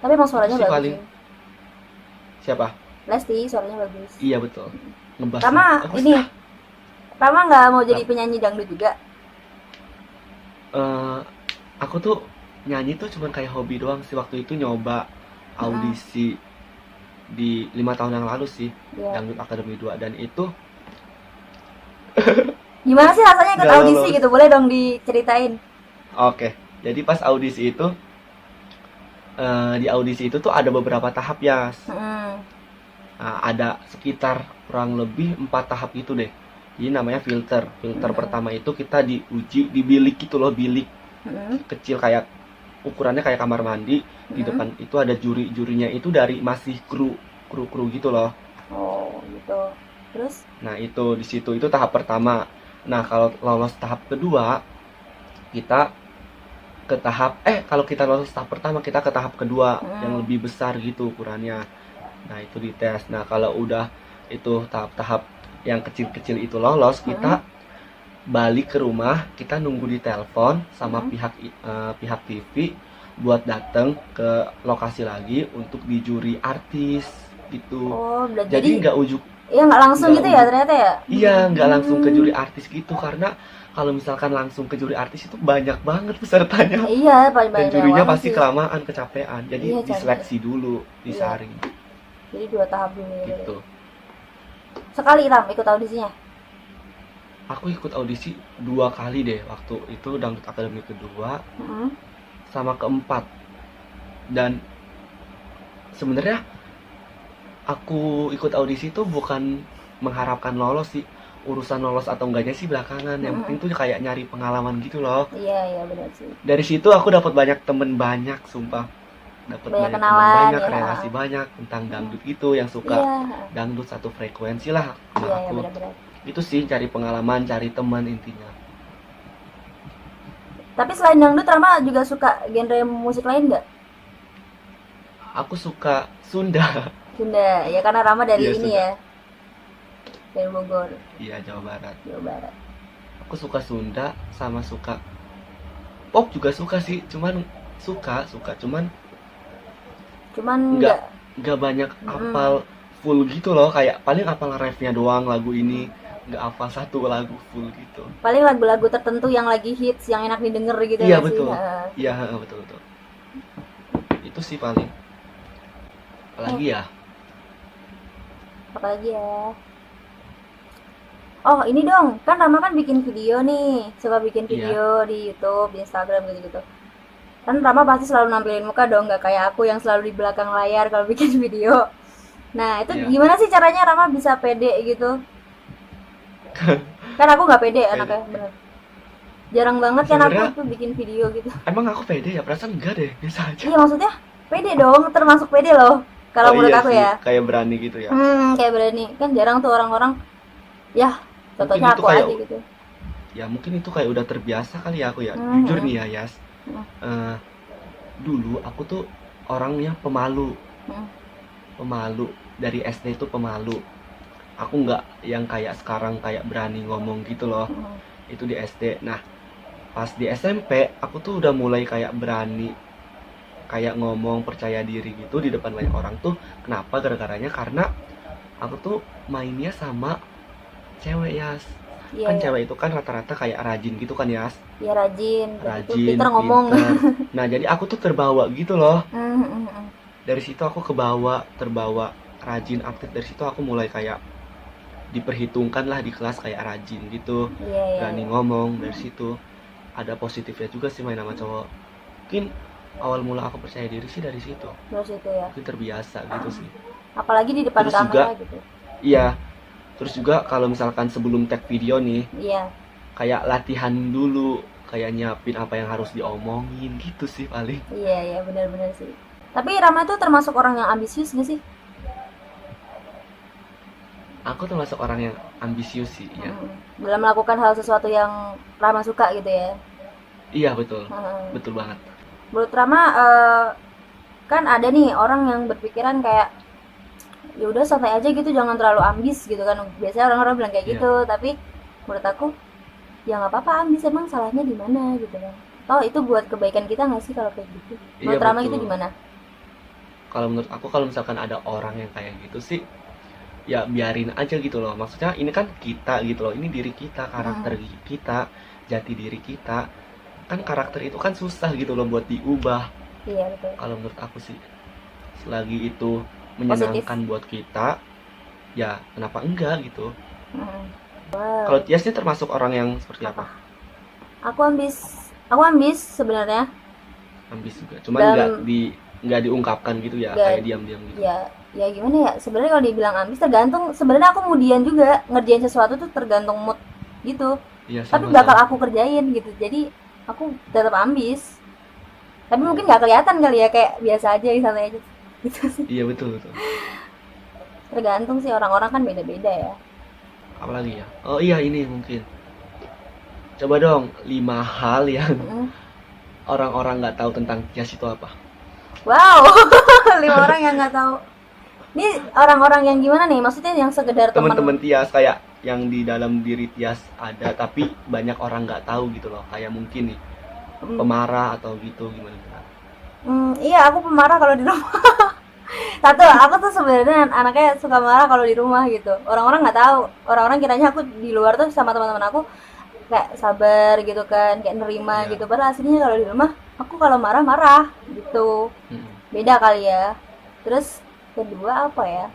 Tapi emang suaranya Itu sih bagus. paling. Sih. Siapa? Lesti suaranya bagus. Iya betul. Ngebas. Rama bagus ini lah. Rama nggak mau jadi penyanyi dangdut juga? Aku tuh nyanyi tuh cuman kayak hobi doang sih. Waktu itu nyoba audisi di 5 tahun yang lalu sih, Iya. Dangdut Akademi 2, dan itu Gimana sih rasanya ikut Nggak audisi lolos. gitu? Boleh dong diceritain? oke. Jadi pas audisi itu di audisi itu tuh ada beberapa tahap ya. Nah, ada sekitar kurang lebih 4 tahap gitu deh. Jadi namanya filter. Filter pertama itu kita diuji di bilik gitu loh, bilik kecil kayak ukurannya kayak kamar mandi. Di depan itu ada juri-jurinya itu dari masih kru gitu loh. Oh gitu. Terus? Nah, itu di situ itu tahap pertama. Nah, kalau lolos tahap kedua, kita ke tahap kalau kita lolos tahap pertama, kita ke tahap kedua yang lebih besar gitu ukurannya. Nah, itu dites. Nah, kalau udah itu tahap-tahap yang kecil-kecil itu lolos, kita balik ke rumah, kita nunggu di telepon sama pihak TV buat datang ke lokasi lagi untuk dijuri artis gitu. Oh, Jadi nggak ujuk. Iya nggak langsung nggak gitu ya ujuk. ternyata ya? Iya, nggak langsung ke juri artis gitu, karena kalau misalkan langsung ke juri artis itu banyak banget pesertanya. Iya, paling Dan banyak jurinya banget pasti sih. kelamaan, kecapean. Jadi Iya, diseleksi dulu, disaring Jadi 2 tahap dulu ya. gitu. Sekali Ram ikut audisinya. Aku ikut audisi 2 kali deh, waktu itu Dangdut Akademi kedua sama keempat. Dan sebenarnya aku ikut audisi tuh bukan mengharapkan lolos sih. Urusan lolos atau enggaknya sih belakangan. Yang penting tuh kayak nyari pengalaman gitu loh. Iya benar sih. Dari situ aku dapat banyak temen banyak, sumpah. Dapat Banyak banyak teman kenalan, banyak, ya. relasi banyak tentang dangdut itu yang suka Iya dangdut satu frekuensi lah sama iya aku. benar-benar. Itu sih cari pengalaman, cari teman intinya. Tapi selain dangdut, Rama juga suka genre musik lain nggak? Aku suka Sunda. Sunda ya, karena Rama dari Iya, ini Sunda. ya, dari Bogor, Iya, Jawa Barat. Jawa Barat. Aku suka Sunda sama suka pop juga suka sih, cuman cuman Cuman nggak nggak nggak banyak hafal full gitu loh, kayak paling hafal refnya doang lagu ini, nggak hafal satu lagu full gitu. paling lagu-lagu tertentu yang lagi hits, yang enak didengar gitu Iya nggak sih? betul, Heeh. iya betul betul. Itu sih paling. Apalagi ya? Apalagi ya. Oh ini dong, kan Rama kan bikin video nih, suka bikin Iya. video di YouTube, di Instagram gitu-gitu. Kan Rama pasti selalu nampilin muka dong, nggak kayak aku yang selalu di belakang layar kalau bikin video. Nah itu Iya. gimana sih caranya Rama bisa pede gitu? Kan aku nggak pede Pede. anaknya, bener. Jarang banget kan aku Sebenarnya- tuh bikin video gitu. Emang aku pede ya? Perasaan enggak deh, biasa aja. Iya maksudnya pede dong, termasuk pede loh. Kalau Oh menurut iya aku sih, ya. kayak berani gitu ya. Kayak berani. Kan jarang tuh orang-orang, ya contohnya itu aku kayak- aja gitu. Ya mungkin itu kayak udah terbiasa kali ya aku ya. Hmm. Jujur nih ya, Yas. Hmm. Dulu aku tuh orangnya pemalu. Hmm. Pemalu. Dari SD tuh pemalu. Aku nggak yang kayak sekarang kayak berani ngomong gitu loh. Hmm. Itu di SD. Nah, pas di SMP aku tuh udah mulai kayak berani kayak ngomong percaya diri gitu di depan banyak orang tuh. Kenapa? Gara-garanya karena aku tuh mainnya sama cewek, Yas. Iya, Kan iya. cewek itu kan rata-rata kayak rajin gitu kan, Yas. Ya rajin, kayak gitu. Rajin, Pinter ngomong. pinter. Nah, jadi aku tuh terbawa gitu loh. Hmm. Dari situ aku terbawa rajin, aktif. Dari situ aku mulai kayak diperhitungkan lah di kelas kayak rajin gitu, Iya, iya. berani ngomong. Dari situ ada positifnya juga sih main sama cowok. Mungkin awal mula aku percaya diri sih dari situ. Terus itu ya. Mungkin terbiasa gitu sih. Apalagi di depan Terus kamera juga- gitu. Iya. Terus juga kalau misalkan sebelum tag video nih, Iya. kayak latihan dulu, kayak nyiapin apa yang harus diomongin gitu sih paling. Iya, benar-benar sih. Tapi Rama tuh termasuk orang yang ambisius gak sih? Aku termasuk orang yang ambisius sih, ya. Dalam melakukan hal sesuatu yang Rama suka gitu ya. Iya betul, Hmm. betul banget. Menurut Rama, kan ada nih orang yang berpikiran kayak ya udah santai aja gitu, jangan terlalu ambis gitu kan. Biasanya orang-orang bilang kayak Iya. gitu, tapi menurut aku ya nggak apa-apa ambis, emang salahnya di mana gitu kan. Toh itu buat kebaikan kita nggak sih kalau kayak gitu? Menurut Iya, Rama betul. gitu gimana? Kalau menurut aku kalau misalkan ada orang yang kayak gitu sih, ya biarin aja gitu loh. Maksudnya ini kan kita gitu loh, ini diri kita, karakter kita, jati diri kita. Kan karakter itu kan susah gitu loh buat diubah. Iya betul. Kalau menurut aku sih, selagi itu menyenangkan buat kita, ya kenapa enggak gitu. Hmm. Kalau Tias ini termasuk orang yang seperti apa? Aku ambis sebenarnya. Ambis juga, cuman Dan- nggak diungkapkan gitu ya, Nggak- kayak diam-diam gitu. Ya gimana ya, sebenarnya kalau dibilang ambis tergantung, sebenarnya aku kemudian juga ngerjain sesuatu tuh tergantung mood gitu, Iya, tapi sama-sama. bakal aku kerjain gitu, jadi aku tetap ambis, tapi mungkin nggak kelihatan kali ya, kayak biasa aja, santai aja gitu sih. Iya betul betul. Tergantung sih, orang-orang kan beda-beda ya. Apalagi ya? Oh iya, ini mungkin. Coba dong 5 hal yang Mm. orang-orang nggak tahu tentang Tias itu apa? Wow. 5 orang yang nggak tahu. Ini orang-orang yang gimana nih, maksudnya yang sekedar teman. Teman-teman Tias kayak yang di dalam diri Tias ada tapi banyak orang nggak tahu gitu loh. Kayak mungkin nih Hmm. pemarah atau gitu gimana? Iya, aku pemarah kalau di rumah. Satu, aku tuh sebenarnya anaknya suka marah kalau di rumah gitu. Orang-orang nggak tahu. Orang-orang kiranya aku di luar tuh sama teman-teman aku kayak sabar gitu kan, kayak nerima Iya. gitu. Padahal aslinya kalau di rumah aku kalau marah-marah gitu. Mm-mm. Beda kali ya. Terus kedua apa ya?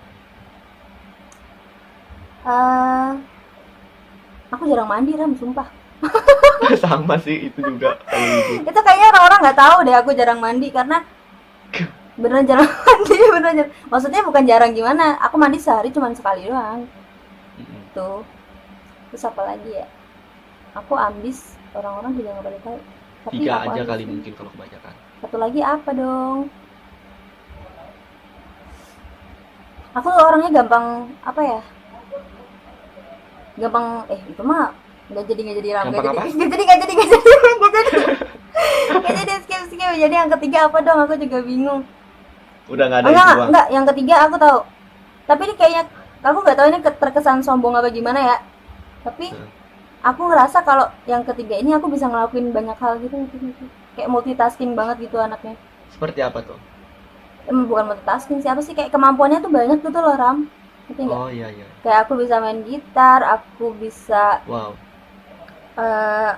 Aku jarang mandi, Ram, sumpah. Sama sih itu juga kalau itu. Itu kayaknya orang-orang nggak tahu deh aku jarang mandi karena beneran jarang mandi, beneran jarang. Maksudnya bukan jarang gimana, aku mandi sehari cuma sekali doang. Mm-mm. Tuh. Terus apa lagi ya? Aku ambis, orang-orang juga nggak pada tahu. Tapi 3 aku aja ambis kali sih. mungkin kalau kebanyakan. Satu lagi apa dong? Aku orangnya gampang apa ya? Gampang itu mah nggak jadi ram, Gampang apa? nggak jadi nggak jadi skip. Jadi yang ketiga apa dong? Aku juga bingung. Udah nggak ada Enggak, itu doang. enggak, yang ketiga aku tahu. Tapi ini kayaknya aku nggak tahu ini terkesan sombong apa gimana ya. Tapi Hmm. aku ngerasa kalau yang ketiga ini aku bisa ngelakuin banyak hal gitu. Kayak multitasking banget gitu anaknya. Seperti apa tuh? Bukan multitasking sih, apa sih, kayak kemampuannya tuh banyak gitu loh, Ram. Ngerti nggak? Oh iya iya. Kayak aku bisa main gitar, aku bisa Wow.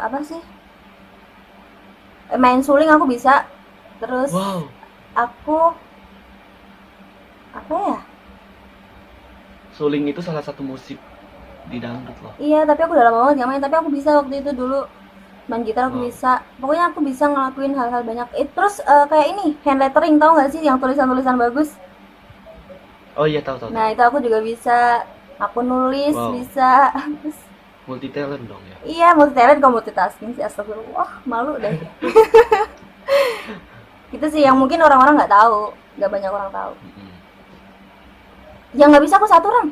apa sih? Main suling aku bisa. Terus Wow. aku apa ya? Suling itu salah satu musik di dangdut loh. Iya, tapi aku udah lama banget gak main. Tapi aku bisa waktu itu dulu main gitar, aku Wow. bisa. Pokoknya aku bisa ngelakuin hal-hal banyak. Terus kayak ini hand lettering, tau gak sih yang tulisan-tulisan bagus? Oh iya tahu tahu. Nah itu aku juga bisa. Aku nulis Wow. bisa. Terus, Multi talent dong ya. iya multi talent, kok multitasking sih, astagfirullah, malu deh. Itu sih yang mungkin orang-orang nggak tahu, nggak banyak orang tahu. Mm-mm. Yang nggak bisa aku satu, Ram.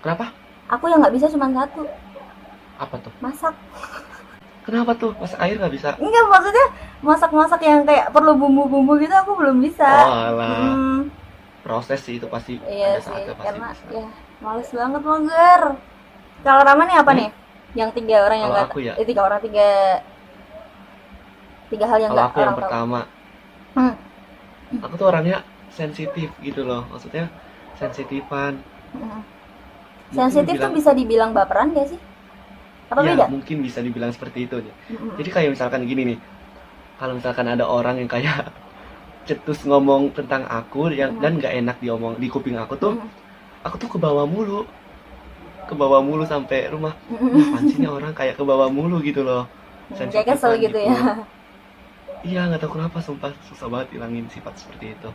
Kenapa? Aku yang nggak bisa cuma satu, Apa tuh? masak. Kenapa tuh? Masak air nggak bisa? Enggak, maksudnya masak-masak yang kayak perlu bumbu-bumbu gitu aku belum bisa. Oh alah. Mm, Proses sih itu pasti iya ada sih, saatnya pasti karena bisa. ya males banget mager. Kalau Rama nih apa Hmm? nih? Yang 3 orang yang Kalau nggak, aku ya, 3 orang, tiga hal yang kalau nggak aku yang orang tahu. pertama, Hmm. aku tuh orangnya sensitif gitu loh. Maksudnya sensitifan. Mm. Mungkin Sensitif tuh bilang, bisa dibilang baperan gak sih? Apa ya beda? mungkin bisa dibilang seperti itu nih. Mm-mm. Jadi kayak misalkan gini nih, kalau misalkan ada orang yang kayak cetus ngomong tentang aku yang dan nggak enak diomong di kuping aku tuh, Mm-mm. aku tuh ke bawah mulu sampai rumah. Mm-mm. Ini apaan sih nih orang kayak ke bawah mulu gitu loh. Kayak kesel gitu ya. Iya nggak tahu kenapa, sumpah susah banget hilangin sifat seperti itu.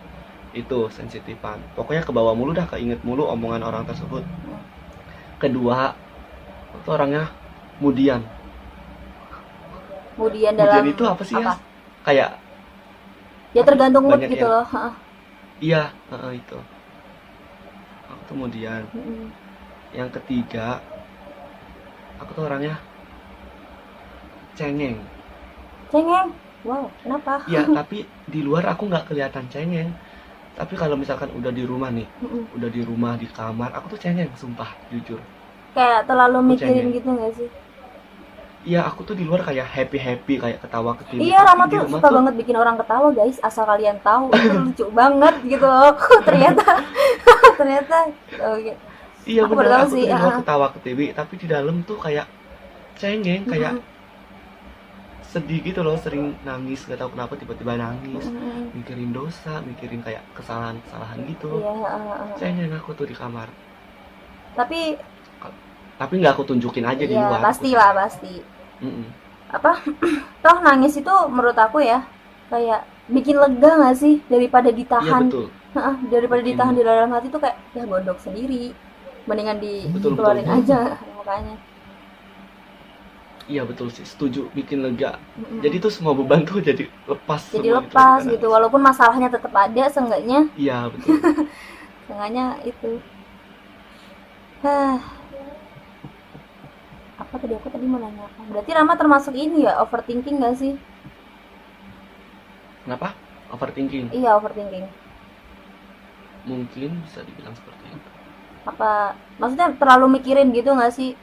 Itu sensitifan. Pokoknya ke bawah mulu dah, keinget mulu omongan orang tersebut. Kedua, itu orangnya mudian. Kemudian dalam Mudian itu apa sih ya? Kayak Ya tergantung mood banyak gitu yang- loh. Heeh. iya, itu. Aku tuh mudian. Mm-mm. Yang ketiga, aku tuh orangnya cengeng. Cengeng. Wow, kenapa? Iya, tapi di luar aku nggak kelihatan cengeng. Tapi kalau misalkan udah di rumah nih, Mm-mm. udah di rumah, di kamar, aku tuh cengeng, sumpah, jujur. Kayak terlalu Aku mikirin cengeng. gitu gak sih? Iya, aku tuh di luar kayak happy-happy, kayak ketawa ketiwi. Iya, Tapi Rama di tuh rumah suka tuh, banget bikin orang ketawa, guys. Asal kalian tahu, itu lucu banget gitu loh. Ternyata, ternyata. Oh, gitu. iya Aku bener, baru tahu aku sih, tuh di luar ah. ketawa ketiwi, tapi di dalam tuh kayak cengeng, kayak Mm-mm. sedih gitu loh, sering nangis, gak tahu kenapa tiba-tiba nangis. Mm-mm. Mikirin dosa, mikirin kayak kesalahan-kesalahan gitu. Iya, Cengeng aku tuh di kamar. tapi Tapi nggak aku tunjukin aja di ya luar. pastilah, pasti. Mm-mm. Apa? Toh nangis itu menurut aku ya kayak bikin lega gak sih daripada Iya ditahan. betul. Heeh, daripada Bikin- ditahan di dalam hati tuh kayak ya gondok sendiri, mendingan Betul, dikeluarin betul. aja makanya. Iya betul sih, setuju, bikin lega. Mm-mm. Jadi tuh semua beban tuh jadi lepas. Jadi semua lepas daripada gitu, nangis. walaupun masalahnya tetap ada, seenggaknya Iya betul. itu. Hah, apa aku tadi mau nanya apa? Berarti Rama termasuk ini ya, overthinking gak sih? Kenapa? Overthinking. Iya, overthinking. Mungkin bisa dibilang seperti itu. Apa maksudnya terlalu mikirin gitu gak sih?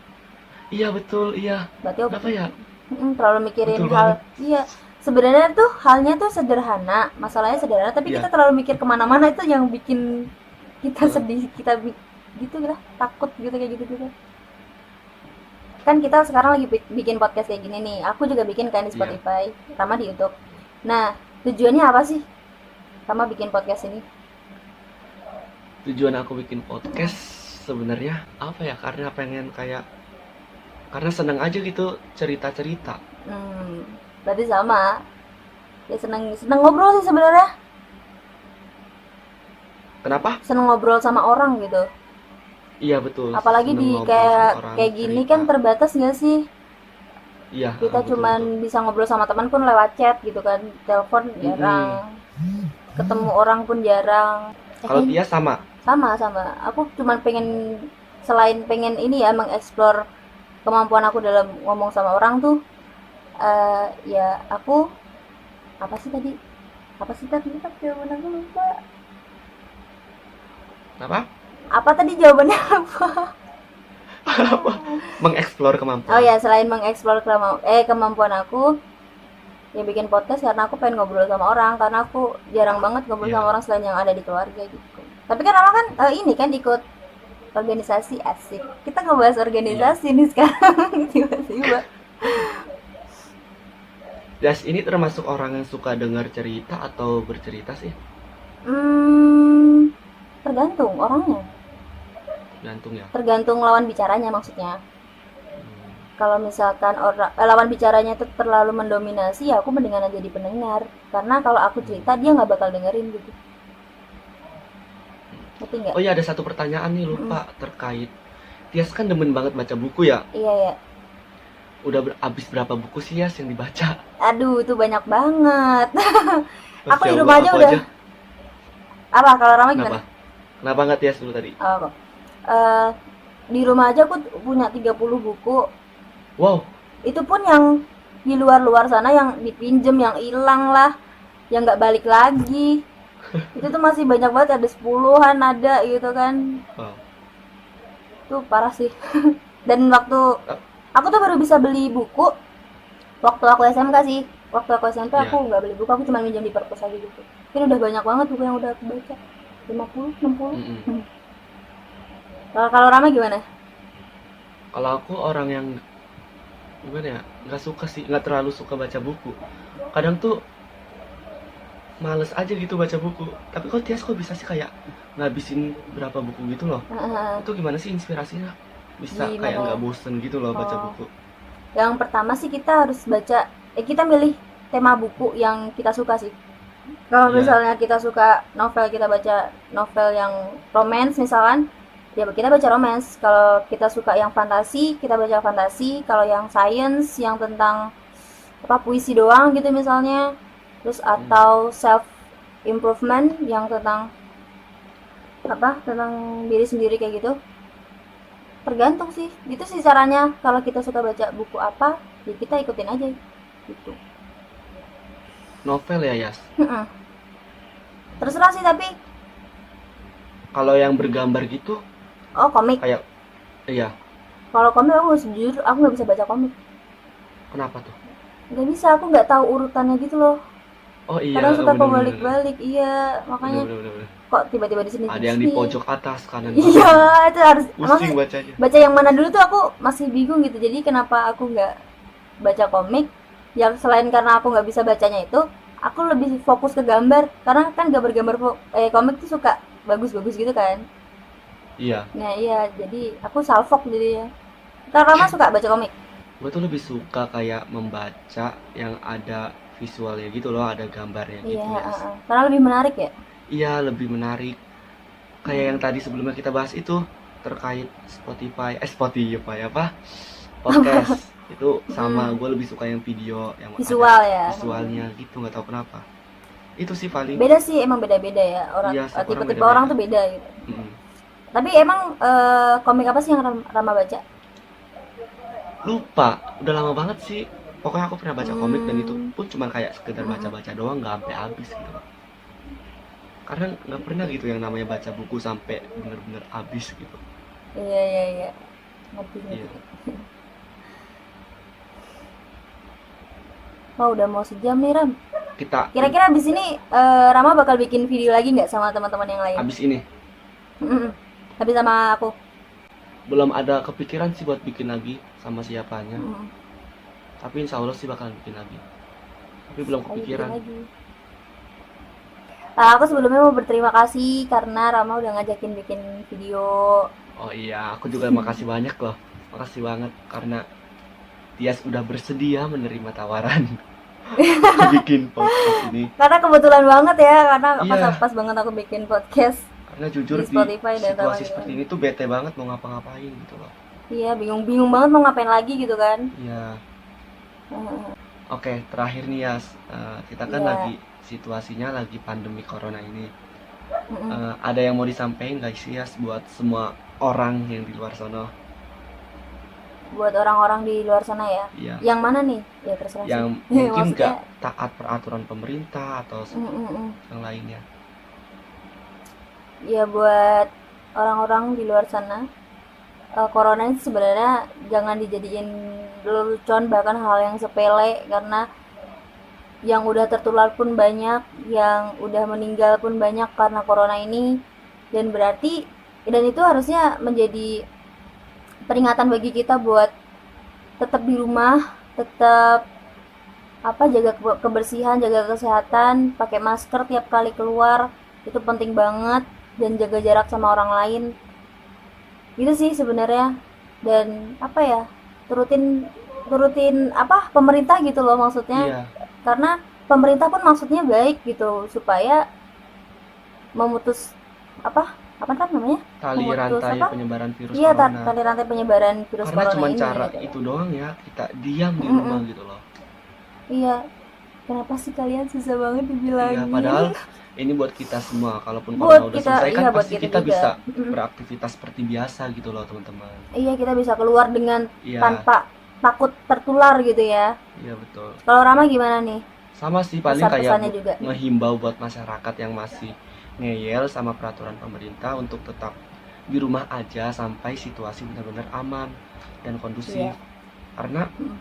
Iya betul, iya. Berarti Kenapa ya? terlalu mikirin Betul hal. banget. Iya, sebenarnya tuh halnya tuh sederhana, masalahnya sederhana, tapi Iya. kita terlalu mikir kemana-mana, itu yang bikin kita Heeh. sedih, kita gitu lah, takut gitu, kayak gitu. Kan kita sekarang lagi bikin podcast kayak gini nih, aku juga bikin kan di Iya. Spotify, sama di YouTube. Nah, tujuannya apa sih sama bikin podcast ini? Tujuan aku bikin podcast sebenarnya apa ya? Karena pengen kayak Karena seneng aja gitu cerita-cerita. Berarti sama. Ya seneng ngobrol sih sebenarnya. Kenapa? Seneng ngobrol sama orang gitu. Iya betul. Apalagi Seneng di ngobrol sama orang, kayak gini cerita. kan terbatas nggak sih? Iya, Kita betul, cuman betul. bisa ngobrol sama teman pun lewat chat gitu kan. Telepon jarang. Ketemu orang pun jarang. Kalau Tia sama. Sama. Aku cuman pengen, selain pengen ini ya, mengeksplor kemampuan aku dalam ngomong sama orang tuh, ya aku apa sih tadi jawaban aku lupa. Apa tadi jawabannya? Mengeksplor kemampuan. Oh ya, selain mengeksplor kemampuan aku, ya bikin podcast karena aku pengen ngobrol sama orang, karena aku jarang banget ngobrol sama orang selain yang ada di keluarga gitu. Tapi kan Rama kan ini kan ikut organisasi, asik. Kita ngebahas organisasi nih sekarang tiba-tiba. Yas ini termasuk orang yang suka dengar cerita atau bercerita sih? Tergantung orangnya. Gantung ya. Tergantung lawan bicaranya maksudnya. Kalau misalkan lawan bicaranya itu terlalu mendominasi, ya aku mendingan jadi pendengar. Karena kalau aku cerita dia nggak bakal dengerin gitu. Ngerti nggak? Oh iya, ada satu pertanyaan nih lupa terkait. Tias kan demen banget baca buku ya? Iya ya. Udah habis berapa buku sih Yas yang dibaca? Aduh, itu banyak banget. Aku di Masya rumah Allah, aja aku udah. Apa kalau Rama gimana? Kenapa nggak Tias dulu tadi? Oh, di rumah aja aku punya 30 buku. Wow. Itu pun yang di luar sana, yang dipinjem, yang hilang lah, yang nggak balik lagi. Itu tuh masih banyak banget, ada 10-an ada gitu kan. Wow. Itu parah sih. Dan waktu aku tuh baru bisa beli buku waktu aku SMK sih. Waktu aku SMP aku nggak beli buku, aku cuma minjem di perpus aja gitu. Ini udah banyak banget buku yang udah aku baca. 50, 60. Kalau Rama gimana? Kalau aku orang yang gimana ya, nggak terlalu suka baca buku. Kadang tuh males aja gitu baca buku. Tapi kok Tias kok bisa sih kayak ngabisin berapa buku gitu loh? Itu gimana sih inspirasinya? Bisa kayak nggak bosen gitu loh baca buku. Yang pertama sih kita harus baca, kita milih tema buku yang kita suka sih. Kalau misalnya kita suka novel, kita baca novel yang romance misalkan, ya kita baca romance. Kalau kita suka yang fantasi, kita baca fantasi. Kalau yang science, yang tentang puisi doang gitu misalnya, terus atau self improvement yang tentang tentang diri sendiri kayak gitu. Tergantung sih, gitu sih caranya. Kalau kita suka baca buku apa, ya kita ikutin aja gitu. Novel ya Yas? Terserah sih, tapi kalau yang bergambar gitu, komik. Kayak iya. Kalau komik aku jujur aku nggak bisa baca komik. Kenapa tuh? Nggak bisa, aku nggak tahu urutannya gitu loh. Oh iya. Kadang suka kebalik-balik, iya makanya. Bener. Kok tiba-tiba di sini? Ada yang di pojok atas kanan. Iya, itu harus. Pusing bacanya. Baca yang mana dulu tuh aku masih bingung gitu. Jadi kenapa aku nggak baca komik? Yang selain karena aku nggak bisa bacanya itu, aku lebih fokus ke gambar. Karena kan gambar-gambar komik tuh suka bagus-bagus gitu kan. Iya. Nah iya, jadi aku salfok jadi ya. Karena suka baca komik. Gue tuh lebih suka kayak membaca yang ada visualnya gitu loh, ada gambarnya gitu ya. Karena lebih menarik ya. Iya, lebih menarik. Kayak yang tadi sebelumnya kita bahas itu terkait Spotify apa? Podcast. Itu sama, gue lebih suka yang video yang visual visualnya gitu, nggak tahu kenapa. Itu sih paling. Beda sih, emang beda-beda ya orang. Tipe-tipe orang tuh beda gitu. Tapi emang komik apa sih yang Rama baca? Lupa, udah lama banget sih. Pokoknya aku pernah baca komik dan itu pun cuma kayak sekedar baca-baca doang, nggak sampai habis gitu. Karena nggak pernah gitu yang namanya baca buku sampai bener-bener habis gitu. Iya. Ngerti. Iya. Udah mau sejam nih Ram. Kira-kira abis ini Rama bakal bikin video lagi nggak sama teman-teman yang lain? Abis ini? Habis sama aku? Belum ada kepikiran sih buat bikin lagi sama siapanya. Tapi insya Allah sih bakalan bikin lagi. Tapi belum kepikiran. Aku sebelumnya mau berterima kasih karena Rama udah ngajakin bikin video. Oh iya, aku juga makasih banyak loh. Makasih banget karena Tias udah bersedia menerima tawaran bikin podcast ini. Karena kebetulan banget ya, karena Iya. pas banget aku bikin podcast. Karena jujur Di di Spotify dan situasi teman-teman. seperti ini tuh bete banget mau ngapa-ngapain gitu loh. Iya, bingung banget mau ngapain lagi gitu kan. Iya. Mm, Oke, terakhir nih Yas, kita kan Iya. lagi situasinya lagi pandemi corona ini. mm. Ada yang mau disampaikan guys sih Yas buat semua orang yang di luar sana? Buat orang-orang di luar sana ya. Iya. Yang mana nih? Ya terserah sih. Yang mungkin Maksudnya, nggak taat peraturan pemerintah atau yang lainnya. ya buat orang-orang di luar sana, corona ini sebenarnya jangan dijadiin lelucon, bahkan hal yang sepele, karena yang udah tertular pun banyak, yang udah meninggal pun banyak karena corona ini. Dan itu harusnya menjadi peringatan bagi kita buat tetap di rumah, tetap jaga kebersihan, jaga kesehatan, pakai masker tiap kali keluar, itu penting banget, dan jaga jarak sama orang lain. Gitu sih sebenarnya. Dan turutin pemerintah gitu loh maksudnya. Iya. Karena pemerintah pun maksudnya baik gitu, supaya memutus Tali memutus rantai penyebaran virus iya, corona. tali rantai penyebaran virus Karena corona cuma ini cara gitu. itu doang ya, kita diam di rumah gitu loh. Iya, kenapa sih kalian susah banget dibilangin? Iya, padahal ini buat kita semua. Kalaupun Buat corona udah kita, selesai kan iya, buat pasti kita kita juga. bisa beraktivitas seperti biasa gitu loh teman-teman. Iya, kita bisa keluar dengan Iya, tanpa takut tertular gitu ya. iya betul. Kalau Rama gimana nih? Sama sih paling kayak Pesan-pesannya juga. ngehimbau buat masyarakat yang masih ngeyel sama peraturan pemerintah untuk tetap di rumah aja sampai situasi benar-benar aman dan kondusif. Iya. Karena Mm.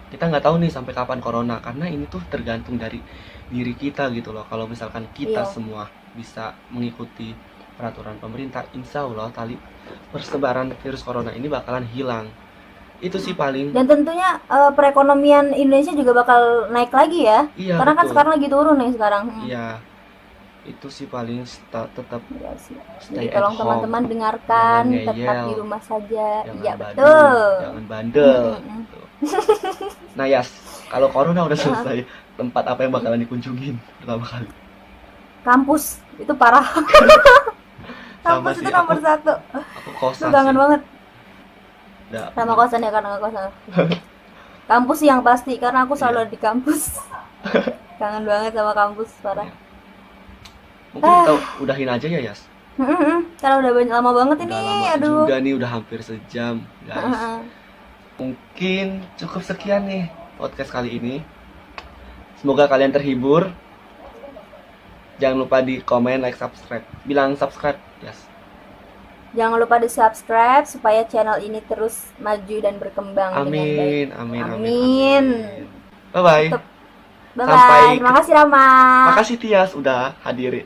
kita nggak tahu nih sampai kapan corona, karena ini tuh tergantung dari diri kita gitu loh. Kalau misalkan kita Iya. semua bisa mengikuti peraturan pemerintah, insya Allah tali persebaran virus corona ini bakalan hilang. Itu sih paling. Dan tentunya perekonomian Indonesia juga bakal naik lagi ya. Iya, Karena kan betul. sekarang lagi turun nih sekarang. Iya, itu sih paling tetap Iya sih. stay Jadi tolong at home. teman-teman dengarkan, Jangan tetap ngeyel. di rumah saja. Jangan Iya, badung, betul. jangan bandel. Mm-mm. Gitu. Nah Yas, kalau corona udah selesai, tempat apa yang bakalan dikunjungin pertama kali? Kampus itu parah. Sama Kampus sih, itu nomor aku- satu. Aku Itu kosan kangen sih. banget. Udah, Sama kosan ya, karena nggak kosan. Kampus yang pasti, karena aku selalu Iya. ada di kampus. Kangen banget sama kampus, parah. mungkin kita udahin aja ya Yas. Karena udah lama banget Udah ini, lama aduh. juga nih, udah hampir sejam guys. Heeh. Mungkin cukup sekian nih podcast kali ini. Semoga kalian terhibur. Jangan lupa di komen, like, subscribe. Bilang subscribe, Yas. Jangan lupa di subscribe supaya channel ini terus maju dan berkembang dengan baik. Amin, amin, Amin. Bye bye. Tutup. Bye Sampai bye. Terima kasih Rama. Makasih Tias udah hadir